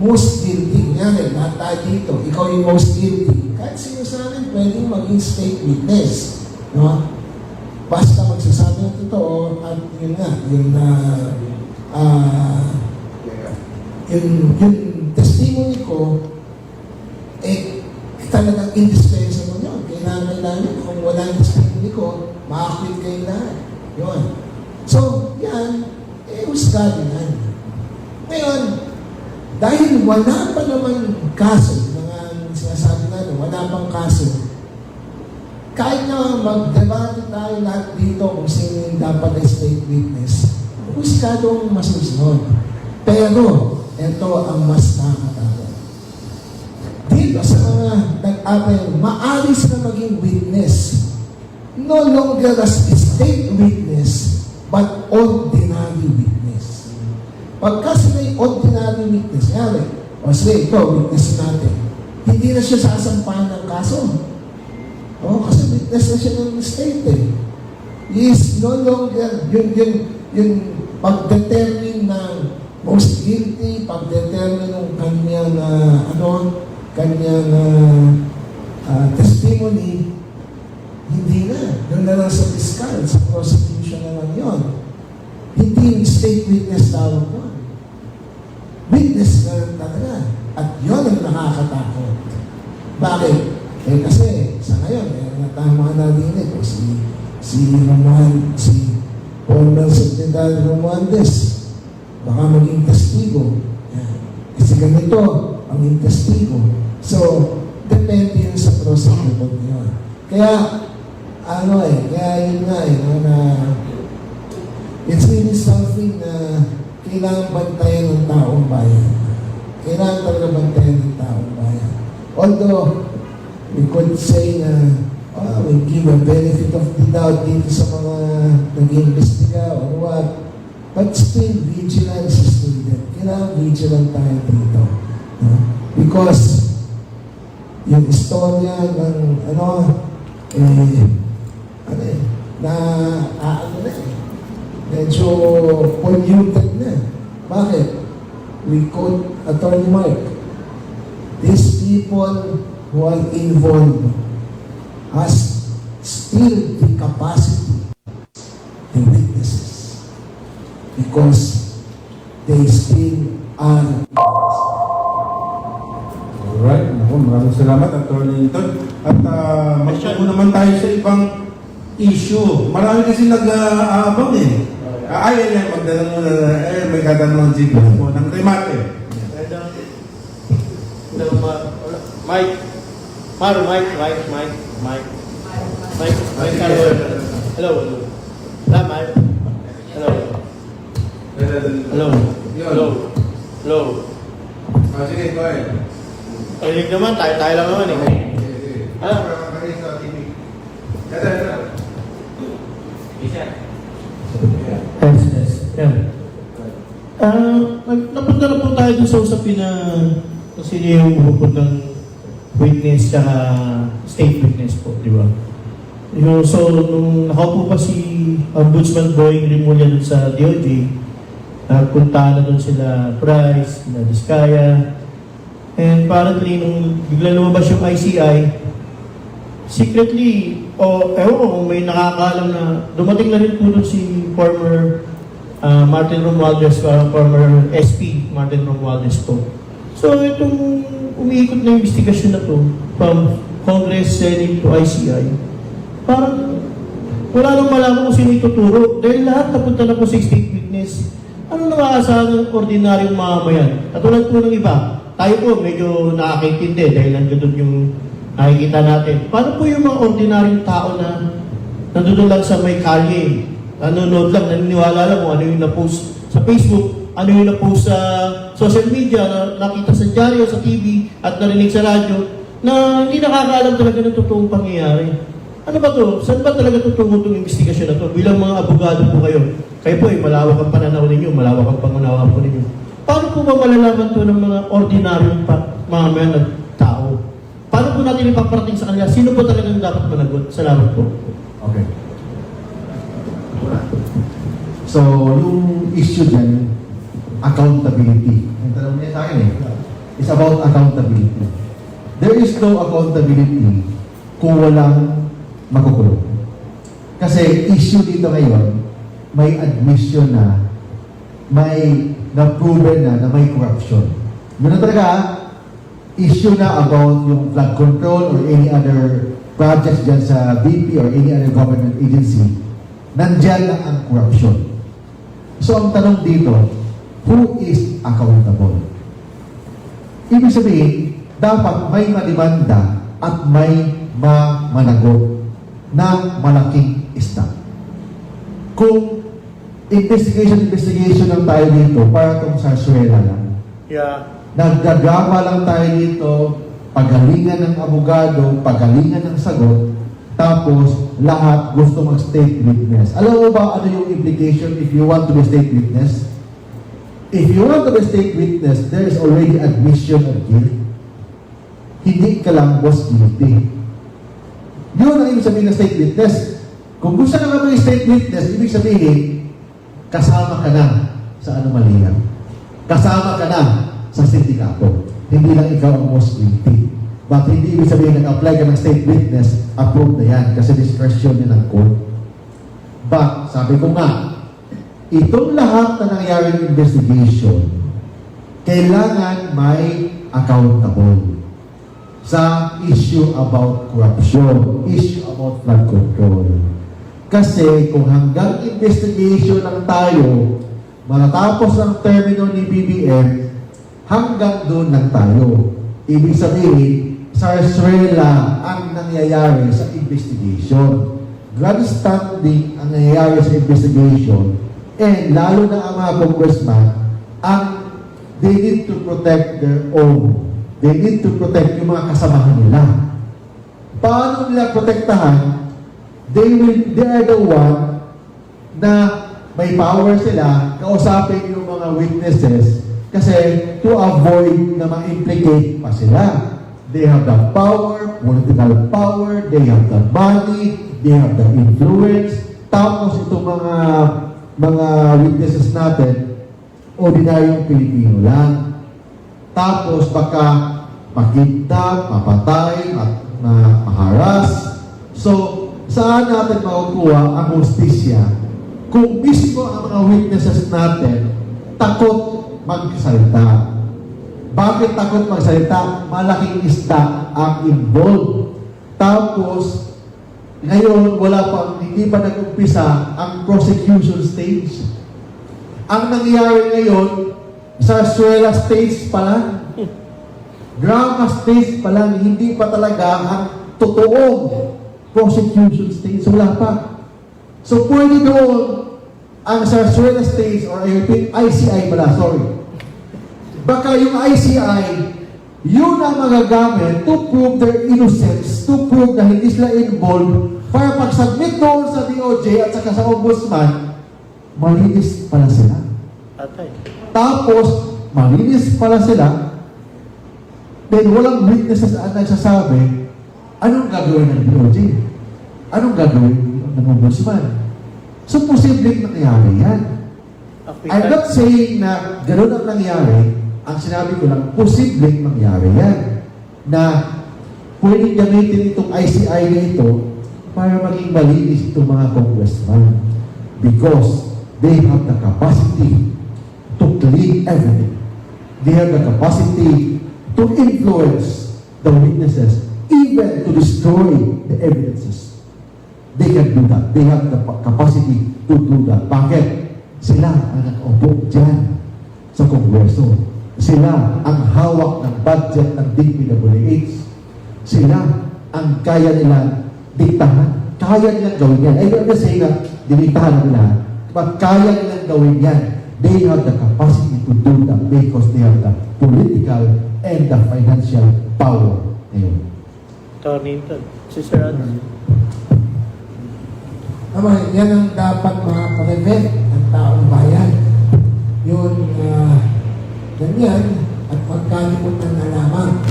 most guilty, ngayon, lahat tayo dito, ikaw yung most guilty. Kahit sino sa akin, pwedeng maging state witness. No? Basta magsasabi ng totoo at yun nga, yung testimony ko, talagang indispensable yun. Kailangan kung wala yung testimony ko, ma-acquit kayo lahat. Yun. So, yan, husgado yan. Ngayon, dahil wala pa naman kaso, mga sinasabi natin, wala pang kaso, kahit na mag-debate tayo lahat dito kung sino yung dapat na state witness, husgadong masusunod. Pero, ito ang mas nakakatakot. Dito sa mga nag-apel, maaari sila maging witness. No longer as a state witness, but ordinary witness. Pagka sila yung ordinary witness, o sige, ito, witness natin, hindi na siya sasampahan ng kaso. Kasi witness na siya ng state eh. He is no longer, yung pag-determine ng most guilty, pag-determine ng kanyang, testimony, hindi na. Doon na lang sa fiscal, sa prosecution na lang yun. Hindi yung state witness tawag doon. Witness na lang talaga. At yun ang nakakatakot. Bakit? Kasi sa ngayon, tayong mga narinig ko, si si former Secretary Romualdez, baka maging testigo. Yan. Kasi ganito ang testigo. So, depende yun sa prosecutor niya. Kaya, kaya yun nga na it's really something na kailangan bantayan ng taong bayan. Kailangan talaga bantayan ng taong bayan. Although, we could say na we give a benefit of the doubt dito sa mga nag-iimbestiga or what. But still, vigilance is needed. Kailangan vigilant tayo dito. Because yung istorya ng medyo polluted na. Bakit? We quote Attorney Mark. These people who are involved has still the capacity to witnesses because they still are. Alright, maraming salamat, Attorney Linton. At magsuko naman tayo sa ibang issue. Marami kasi nag-aabang Ayan, magdala muna may katanungan si Blasmo ng remate. Mike. Hello. Sige, go ahead. Ayun naman, tayo lang naman Napunta na po tayo sa usapin na sino yung pupuntang witness tsaka state witness po, di ba? So, nung nakaupo pa si Ombudsman Boying Rimulya dun sa DOJ, nagpunta na dun sila Price, sila Diskaya, and apparently, nung bigla lumabas yung ICI, secretly, ewan ko kung may nakakaalam na dumating na rin po dun si former Martin Romualdez, former SP Martin Romualdez po. So, itong umiikot na investigasyon na to from Congress, Senate to ICI, parang wala nang malaman kung sino ituturo dahil lahat napunta na po sa state witness. Ano nakakasahan ng ordinaryong mamamayan? Katulad po ng iba, tayo po medyo nakakaintindi dahil nandun yung nakikita natin. Paano po yung mga ordinaryong tao na nandun lang sa may kalye, nanonood lang, naniniwala lang kung ano yung na-post sa Facebook, ano yung na-post sa social media, nakita sa dyaryo, sa TV, at narinig sa radyo, na hindi nakakaalam talaga ng totoong pangyayari. Ano ba to? Saan ba talaga tutungo itong investigasyon na to? Bilang mga abogado po kayo, kayo po ay malawak ang pananaw ninyo, malawak ang pangunawa po ninyo. Paano po ba malalaman to ng mga ordinaryong mamamayan na tao? Paano po natin ipaparating sa kanila? Sino po talagang dapat managot? Salamat po. Okay. So, yung issue dyan, accountability. Yung tanong niya sa akin it's about accountability. There is no accountability kung walang makukulong. Kasi issue dito ngayon, may admission na, may na-proven na may corruption. Yun na talaga, issue na about yung flood control or any other projects dyan sa BP or any other government agency, nandyan na ang corruption. So, ang tanong dito, who is accountable? Ibig sabihin, dapat may madimanda at may managot ng malaking staff. Kung investigation lang tayo dito para itong sarsuela lang, naggagama lang tayo dito, pagalingan ng abogado, pagalingan ng sagot, tapos lahat gusto mag-state witness. Alam mo ba ano yung implication if you want to be state witness? If you want to be state witness, there is already admission of guilt. Hindi ka lang boss guilty. Yun ang ibig sabihin ng state witness. Kung gusto ka naman yung state witness, ibig sabihin, kasama ka na sa anomalya. Kasama ka na sa sindikato. Hindi lang ikaw ang most guilty. But hindi ibig sabihin nag-apply ka ng state witness, approved na yan kasi discretion yan ng court. But, sabi ko nga, itong lahat na nangyaring investigation, kailangan may accountable sa issue about corruption, issue about flood control. Kasi kung hanggang investigation lang tayo, matatapos ang termino ni BBM, hanggang doon lang tayo. Ibig sabihin, sarsuela ang nangyayari sa investigation. Grandstanding ang nangyayari sa investigation, and lalo na ang mga congressman, they need to protect their own. They need to protect yung mga kasamahan nila. Paano nila protektahan? They are the one na may power sila, kausapin yung mga witnesses, kasi to avoid na ma-implicate pa sila. They have the power, political power, they have the money, they have the influence. Tapos itong mga witnesses natin, ordinaryong Pilipino lang. Tapos baka makidnap, mapatay, maharas. So, saan natin makukuha ang hustisya kung mismo ang mga witnesses natin takot magsalita? Bakit takot magsalita? Malaking isda ang involved. Tapos, ngayon, hindi pa nag-umpisa ang prosecution stage. Ang nangyayari ngayon, sa Suela stage pa lang, drama stage pa lang, hindi pa talaga ang totoong prosecution stage. Wala pa. So, pwede doon ang Sarsuela stage or ICI pala, sorry. Baka yung ICI, yun ang magagamit to prove their innocence, to prove na hindi sila involved, para pag-submit doon sa DOJ at saka sa Ombudsman, malinis pala sila. Tapos, malinis pala sila, then walang witnesses ang nagsasabi, anong gagawin ng DOJ? Anong gagawin ng Ombudsman? So, posibleng nangyari yan. I'm not saying na gano'n ang nangyari. Ang sinabi ko lang, posibleng mangyari yan. Na pwedeng gamitin itong ICI na ito para maging malinis itong mga congressman. Because they have the capacity to clean everything. They have the capacity to influence the witnesses, even to destroy the evidences. They can do that. They have the capacity to do that. Bakit? Sila ang nakaupo dyan sa Kongreso. Sila ang hawak ng budget ng DPWH. Sila ang kaya nilang diktahan. Kaya nilang gawin yan. I don't say na diniktahan nila, but kaya nilang gawin yan. They have the capacity to do that because they have the political and the financial power ngayon. Tornington. Sister Adams. Ama, yan ang dapat ma-prevent ng taong bayan. Yun, ganyan, at magkalimutan na lamang.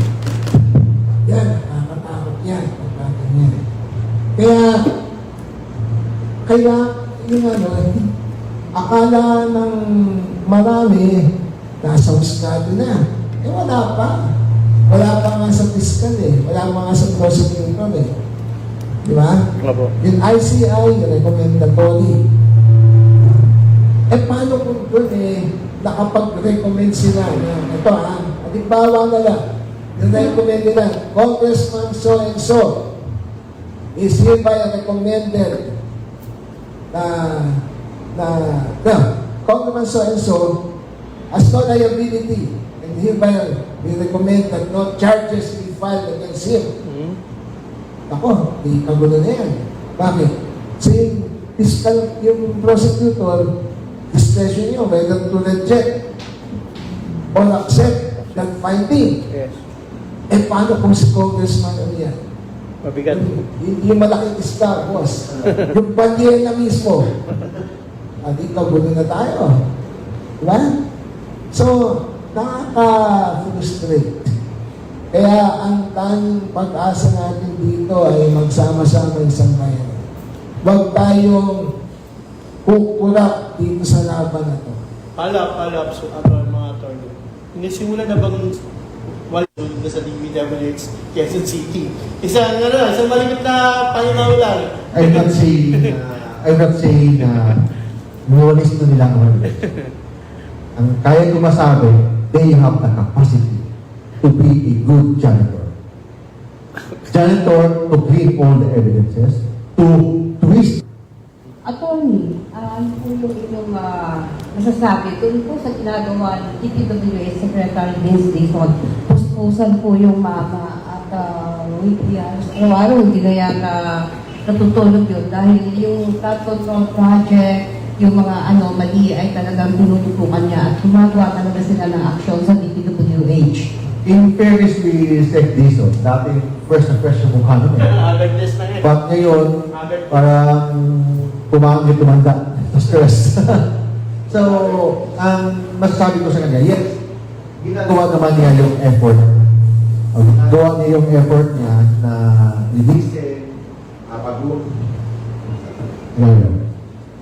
Yan, nakakatakot yan, pagkaganyan. Kaya, yung akala ng marami, nasa husgado na. Wala pa. Wala pa nga sa fiscal wala pa nga sa prosecutor Di ba? Yung ICI, recommendatory. Paano kung doon nakapag-recommend sila na ito halimbawa na lang, yung recommend nila, Congressman so-and-so is hereby recommended Congressman so-and-so has no liability and hereby we recommend that no charges be filed against him. Ako, di kagulo na yan. Bakit? Kasi yung prosecutor, discretion nyo, whether to reject or accept that finding. Yes. Paano kung si Congressman yan? Mabigat. Yung malaking isda, boss. Yung bandiyan na mismo. Di kagulo na tayo. Diba? So, nakaka-frustrate. Kaya ang tanging pag-asa natin dito ay magsama-sama isang bayan. Huwag tayong kukurap dito sa laban na ito. Palap, so mga attorney. Inisimulan na bang wala na sa DPWH, Quezon City? Isang malimit na paninaw lang. I'm not saying na nuwalis na nila ang kaya ko masabi, they have the capacity to be a good janitor. Janitor to clean all the evidences, to twist Attorney, ano po yung inyong masasabi doon po sa ginagawa ng DPWH Secretary Vince Dizon? Puspusan po yung mama at araw-araw hindi na yata natutulog yun dahil yung flood control project, yung mga anomaly ay talagang tinututukan niya at gumagawa talaga sila ng aksyon sa DPWH. In fairness, we said this, dati first impression mukha nun eh. But ngayon, parang tumanda, stress. So, ang masasabi ko sa kanya, yes, ginagawa naman niya yung effort. Gawa niya yung effort niya na release,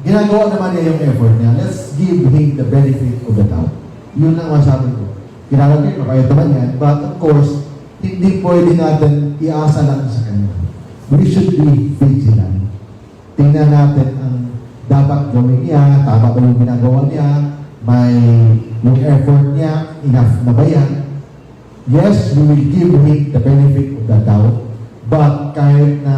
ginagawa naman niya yung effort niya. Let's give him the benefit of the doubt. Yun ang masasabi ko. Kailangan kayo, makayot naman yan. But of course, hindi pwede natin iasa lang sa kanya. We should be vigilant. Tingnan natin ang dapat gawin niya, tama ba yung ginagawa niya, may yung effort niya, enough na ba yan? Yes, we will give him the benefit of the doubt, but kahit na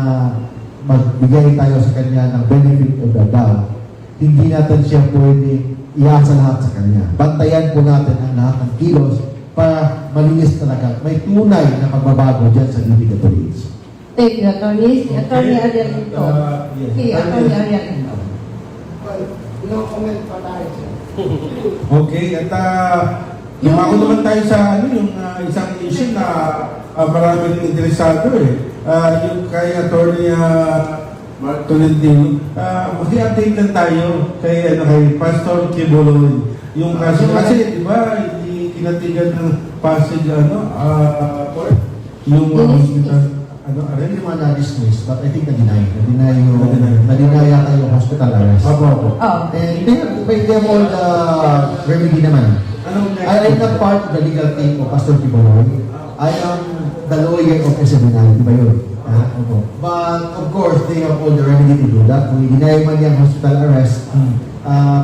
magbigay tayo sa kanya ng benefit of the doubt, hindi natin siya pwede iasa lahat sa kanya. Bantayan po natin ang lahat ng kilos para malinis talaga. May tunay na pagbabago dyan sa DPWH. Thank you, Attorney. Si Attorney Ariel ito. Yes. Si Attorney Ariel ito. No-comment pa tayo. Okay, at lumako naman tayo sa yung isang issue na maraming interesado eh. Yung kay Attorney Tolentino, mag-update lang tayo kay Pastor Kibuloy. Yung kaso kasi, di ba, hindi kinatigan ng passage, yung hospital, Hindi naman na-dismiss, but I think na-deny. Na-deny yata yung hospital arrest. Opo. And they have all the remedy naman. I am not part of the legal team of Pastor Kibuloy. I am the lawyer of SMNI, di ba yun? But of course, they have all the remedy to do that. Kung i-deny man yung hospital arrest,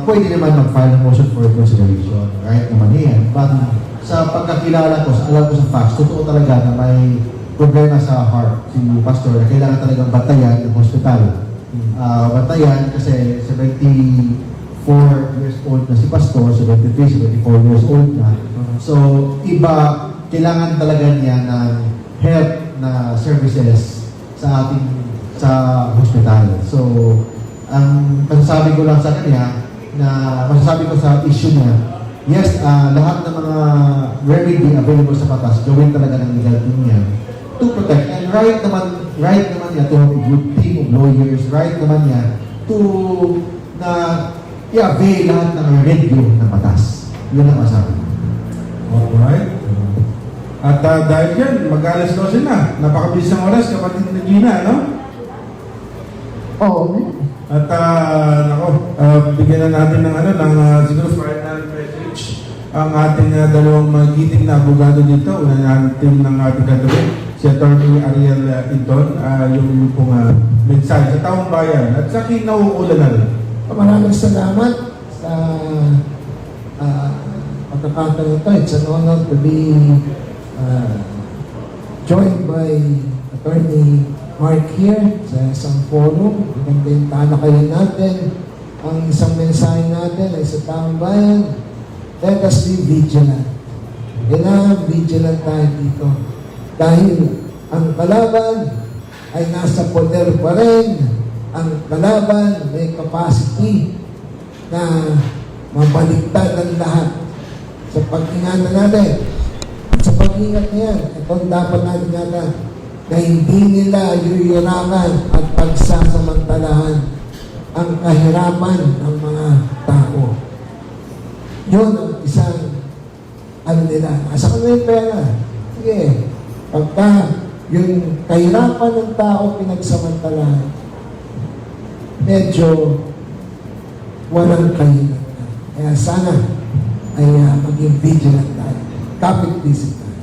pwede naman mag-file ng motion for consideration. Right? Naman yan. But sa pagkakilala ko, alam ko sa facts, totoo talaga na may problema sa heart si Pastor na kailangan talagang batayan ng hospital. Batayan kasi 74 years old na si Pastor, 73, 74 years old na. So, iba, kailangan talaga niya ng help na services sa ating hospital. So, ang masasabi ko lang sa kanya, masasabi ko sa issue niya, yes, lahat ng mga remedy available sa batas, gawin talaga ng legal team niya to protect. And right naman niya to have a good team of lawyers, right naman niya to i-avail lahat ng review ng batas. Yun ang masasabi. Alright. At dahil dyan, mag-alas 12 na. Napakabilis ng oras, kapatid na Gina, no? Oo. At bigyan na natin ng siguro final message ang ating dalawang magiting na abogado dito. Una natin ng ating gagawin, si Attorney Ariel Inton, yung pong mensahe sa taong bayan at sa kinauulan na rin. Maraming salamat sa pagkakataon ito. It's an honor to be joined by Attorney Mark here sa isang forum. Maganda yung talakayan natin. Ang isang mensahe natin ay sa taong bayan, let us be vigilant. Kailangan vigilant tayo dito. Dahil ang kalaban ay nasa poder pa rin. Ang kalaban may capacity na mabaliktad ang lahat. Sa pag-ingatan natin, sa pag-ingat na yan, itong dapat natin natin na hindi nila yuyurakan at pagsasamantalahan ang kahirapan ng mga tao. Yun ang isang nila. Asa ka na yung pera? Sige. Pagka yung kahirapan ng tao pinagsamantalahan, medyo walang kahinatan. Kaya sana ay maging vigilant tayo. Kapit visit tayo.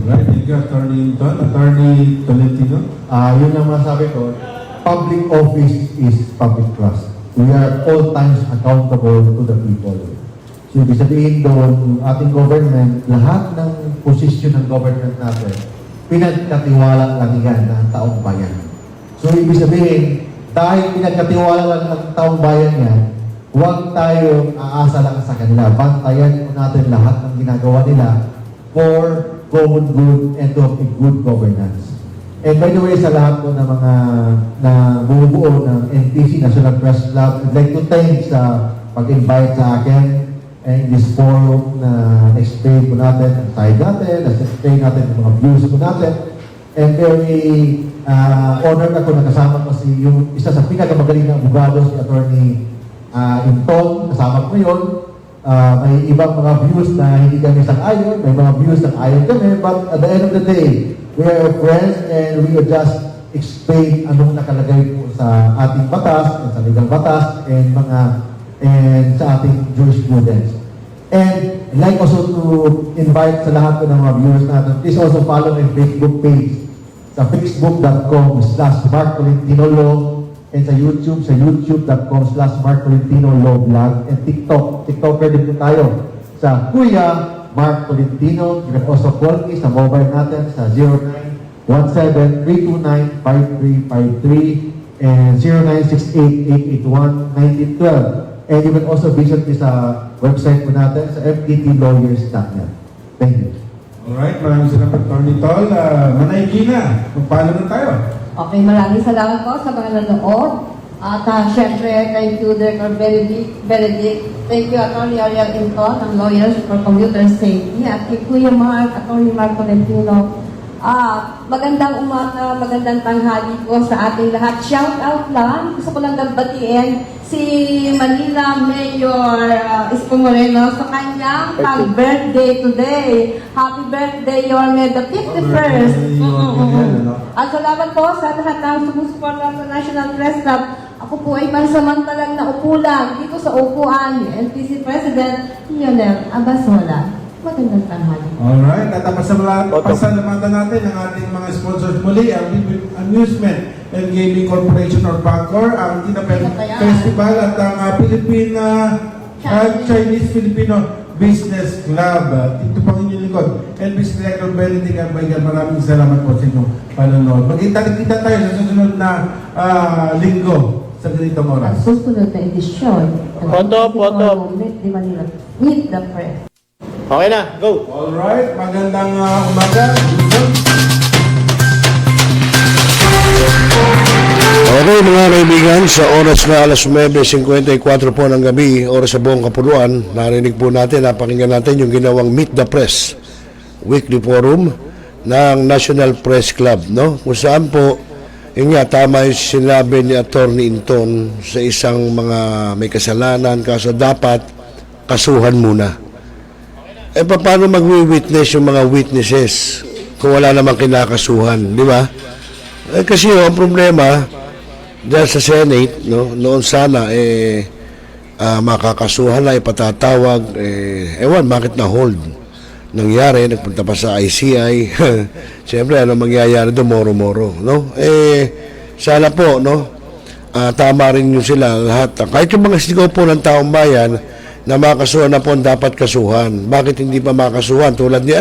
Right, thank you, Attorney Inton. Attorney Tolentino. Yun ang masabi ko, public office is public trust. We are all times accountable to the people. So, ibig sabihin doon, ating government, lahat ng posisyon ng government natin, pinagkatiwala lang yan ng taong bayan. So, ibig sabihin, dahil pinagkatiwala lang ng taong bayan yan, huwag tayong aasa lang sa kanila. Bantayan po natin lahat ng ginagawa nila for common good and to a good governance. And by the way, sa lahat po ng mga na bumubuo ng NPC, National Press Club, I'd like to thank sa pag-invite sa akin in this forum na explain po natin ang side natin, explain natin ang mga views po natin. And very honored ako na kasama ko si yung isa sa pinakamagaling na abogado, si Attorney Inton, kasama ko yun. May ibang mga views na hindi kami sang-ayon, may mga views na ayon kami, but at the end of the day, we are friends and we will just explain anong nakalagay po sa ating batas, sa legal batas, and sa ating jurisprudence. And I'd like also to invite sa lahat po ng mga viewers natin, please also follow my Facebook page sa facebook.com/MarkTolentinoLaw and sa youtube.com/MarkTolentinoLawVlog and TikToker din po tayo sa Kuya Mark Tolentino. You can also call me sa mobile natin sa 0917-329-5353 and 0968-881-1912. And you can also visit me sa website po natin sa fttlawyers.net. Thank you. Alright, maraming salamat, Attorney Tol. Manay Gina, magpaalam na tayo. Okay, maraming salamat po sa mga nanood. At syempre, thank you, Director Benedict. Thank you, Attorney Ariel Inton, ng Lawyers for Commuter Safety. At kay Kuya Mark, Attorney Mark Tolentino. Magandang umaga, magandang tanghali po sa ating lahat. Shout out lang, gusto ko lang nagbatiin si Manila Mayor Isko Moreno sa kanyang pag-birthday today. Happy birthday, Yorme, the 51st. At salamat po sa lahat ng sumusuporta sa National Press Club. Ako po ay pansamantalang naupo lang dito sa upuan ni NPC President Lionel Abasola. Magandang tanghali. Alright, at pasalamatan natin ang ating mga sponsors muli, ang Amusement and Gaming Corporation or PAGCOR, ang Tinapel Festival at ang Chinese-Filipino Business Club. Ito pang inyong likod. NBC Director Benedict Arbaygan, maraming salamat po sa inyong panonood. Magkita-kita tayo sa susunod na linggo sa ganitong oras. Susunod na edisyon. Photo. Meet the Press. Okay na, go! Alright, magandang umaga. Okay mga kaibigan, sa oras na alas 9:54 po ng gabi, oras sa buong kapuluan, narinig po natin, napakinggan natin yung ginawang Meet the Press Weekly Forum ng National Press Club, no? Kung saan po, yun nga, tama yung sinabi ni Attorney Inton sa isang mga may kasalanan, kaso dapat kasuhan muna. Paano magwi-witness yung mga witnesses kung wala namang kinakasuhan, di ba? Kasi ang problema dahil sa Senate, no, noon sana makakasuhan na, ipatatawag, bakit na-hold? Nangyari, nagpunta pa sa ICI. Siyempre, ano mangyayari doon, moro-moro, no? Sana po, no, tama rin yun sila lahat. Kahit yung mga sigaw po ng taong bayan, na makasuhan na po dapat kasuhan. Bakit hindi pa makasuhan? Tulad ni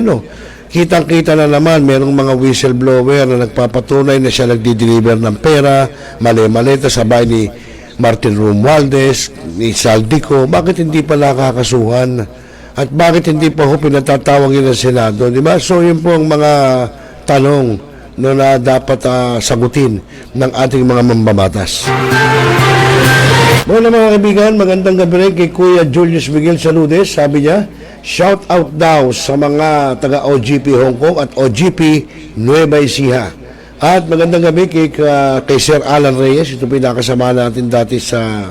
kitang-kita na naman, merong mga whistleblower na nagpapatunay na siya nagdi-deliver ng pera, mali-maleta sa bahay ni Martin Romualdez, ni Saldico. Bakit hindi pa nakakasuhan? At bakit hindi pa ho pinatatawag yun ng Senado? Diba? So yun po ang mga tanong na dapat sagutin ng ating mga mambabatas. Mga kaibigan, magandang gabi rin kay Kuya Julius Miguel Saludes. Sabi niya, shout out daw sa mga taga-OGP Hong Kong at OGP Nueva Ecija. At magandang gabi kay Sir Alan Reyes. Ito pinakasama natin dati sa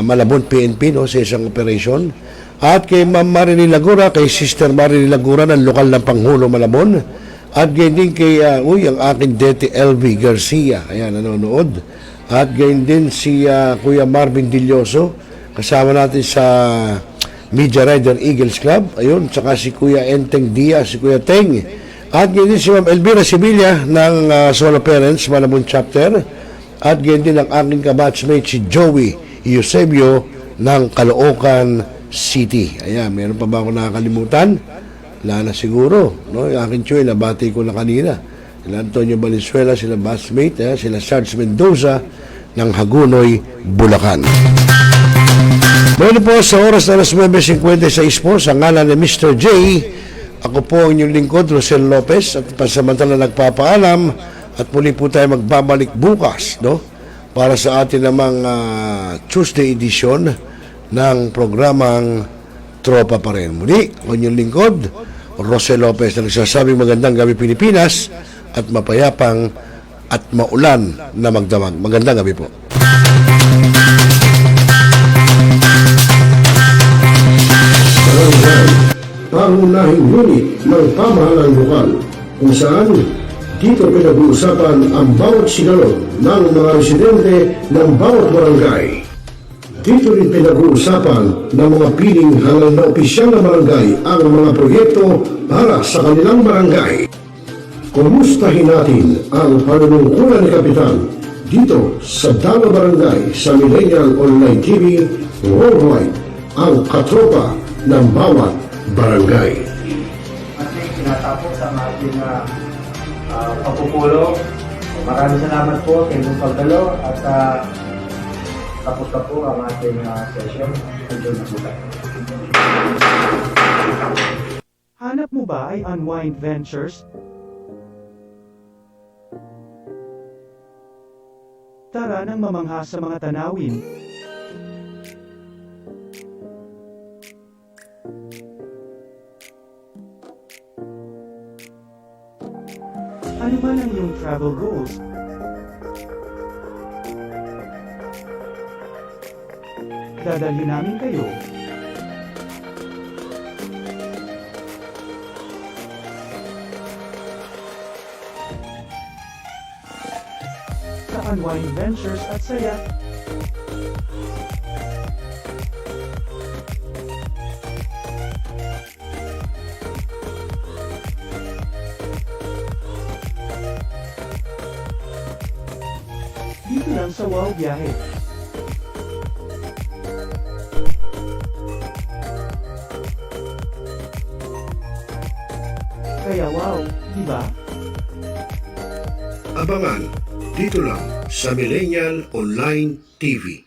Malabon PNP, no, sa isang operation. At kay Ma'am Marilyn Lagura, kay Sister Marilyn Lagura ng lokal na Panghulo Malabon. At ganyan din kay ang aking Dete LV Garcia. Ayan, nanonood. At gayon din si Kuya Marvin Dilloso, kasama natin sa Media Rider Eagles Club. Ayun, saka si Kuya Enteng Diaz, si Kuya Teng. At gayon din si Ma'am Elvira Sevilla ng Solo Parents, Malabon Chapter. At gayon din ang aking kabatchmate si Joey Eusebio ng Caloocan City. Ayan, meron pa ba ako nakakalimutan? Wala na siguro, no? Yung aking Choy, nabati ko na kanina. Sila Antonio Valenzuela, sila Bassmate, sila Sarge Mendoza ng Hagunoy, Bulacan. Meron po sa oras na alas 9:56 po sa ngalan ni Mr. J. Ako po ang inyong lingkod, Rosel Lopez, at pansamantala nagpapaalam at muli po tayo magbabalik bukas, no? Para sa atin namang Tuesday edition ng programang Tropa pa rin. Muli, ang inyong lingkod, Rosel Lopez, na nagsasabing magandang gabi Pilipinas at mapayapang at maulan na magdamag. Magandang gabi po. Pangunahing unit ng pamahalaan lokal kung saan dito pinag-uusapan ang bawat sinalog ng mga residente ng bawat barangay. Dito rin pinag-uusapan ng mga piling halal na opisyal na barangay ang mga proyekto para sa kanilang barangay. Kumustahin natin ang panunungkulan ni Kapitan dito sa Dalo Barangay sa Millennial Online TV Worldwide, ang katropa ng bawat barangay. At tinatapos ang ating pagpupulong. Maraming salamat po kay Lung Pagdalo at tapos na po ang ating session. Enjoy na po tayo. Hanap mo ba ay Unwind Ventures? Tara nang mamangha sa mga tanawin. Ano man ang iyong travel goals? Dadalhin namin kayo. Sa Unwind Ventures at saya. Dito lang sa Wow Biyahe. Kaya wow, di ba? Abangan dito lang sa Millennial Online TV.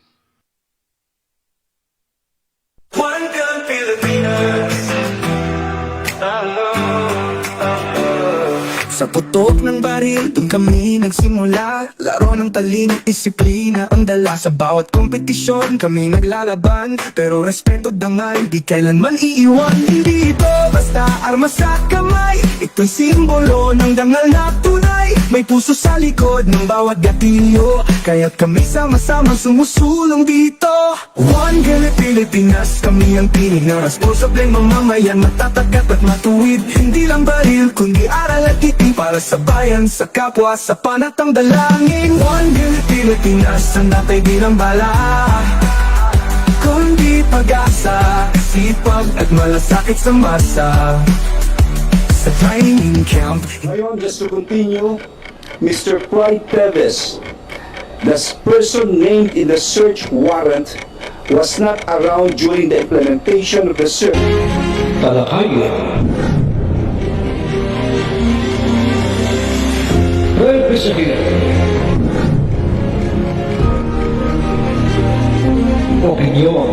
One good Pilipinas. Sa putok ng baril, doon kami nagsimula. Laro ng talino, disiplina ang dala. Sa bawat kompetisyon, kami naglalaban. Pero respeto dangal, di kailanman iiwan. Hindi ito basta armas at kamay. Ito'y simbolo ng dangal na tunay. May puso sa likod ng bawat gatilyo. Kaya't kami sama-sama sumusulong dito. One good Pilipinas, kami ang tinig ng responsableng mamamayan. Matatagat at matuwid, hindi lang baril, kundi aral at titig. Para sa bayan, sa kapwa, sa panatang dalangin. One good Pilipinas, ang natay bilang bala. Kundi pag-asa, sipag at malasakit sa masa. Sa training camp. Ngayon, just to continue, Mr. Clyde Teves, the person named in the search warrant, was not around during the implementation of the search. Talakayan. Representative. Opinion.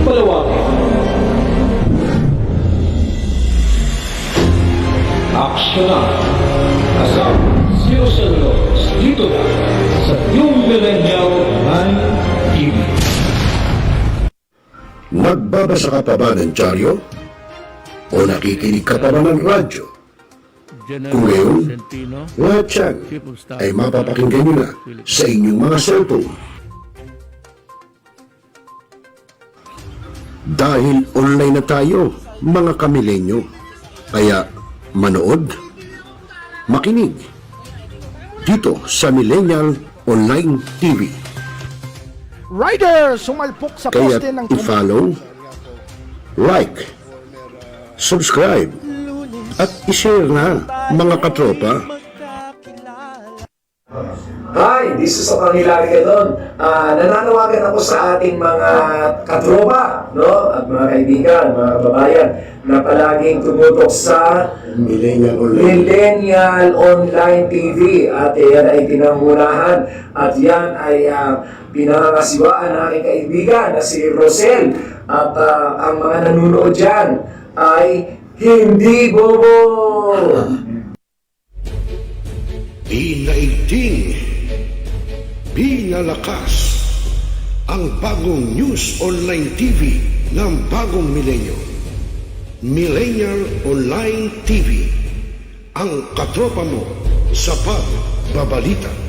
Palawakin. Aksyonan. Kasama sinusunod dito na sa yung Millennial Online TV. Nagbabasa ka pa ba ng dyaryo? O nakikinig ka pa ba ng radyo? Kung ngayon, lahat yan ay mapapakinggan nyo na sa inyong mga cellphone. Dahil online na tayo, mga kamilenyo. Kaya manood, makinig, dito sa Millennial Online TV. Rider, sumalpok sa Kaya poste ng i-follow, like, subscribe, at i-share na, mga katropa. Hi! hindi susokang hilari ka doon. Nananawagan ako sa ating mga katropa, no? At mga kaibigan, mga kababayan, na palaging tumutok sa Millennial Online TV. At yan ay pinangunahan. At yan ay pinangangasiwaan ng aking kaibigan na si Rosel. At ang mga nanunood dyan ay hindi bobo! Pinaigting, pinalakas ang bagong News Online TV ng bagong milenyo. Millennial Online TV, ang katropa mo sa pagbabalita.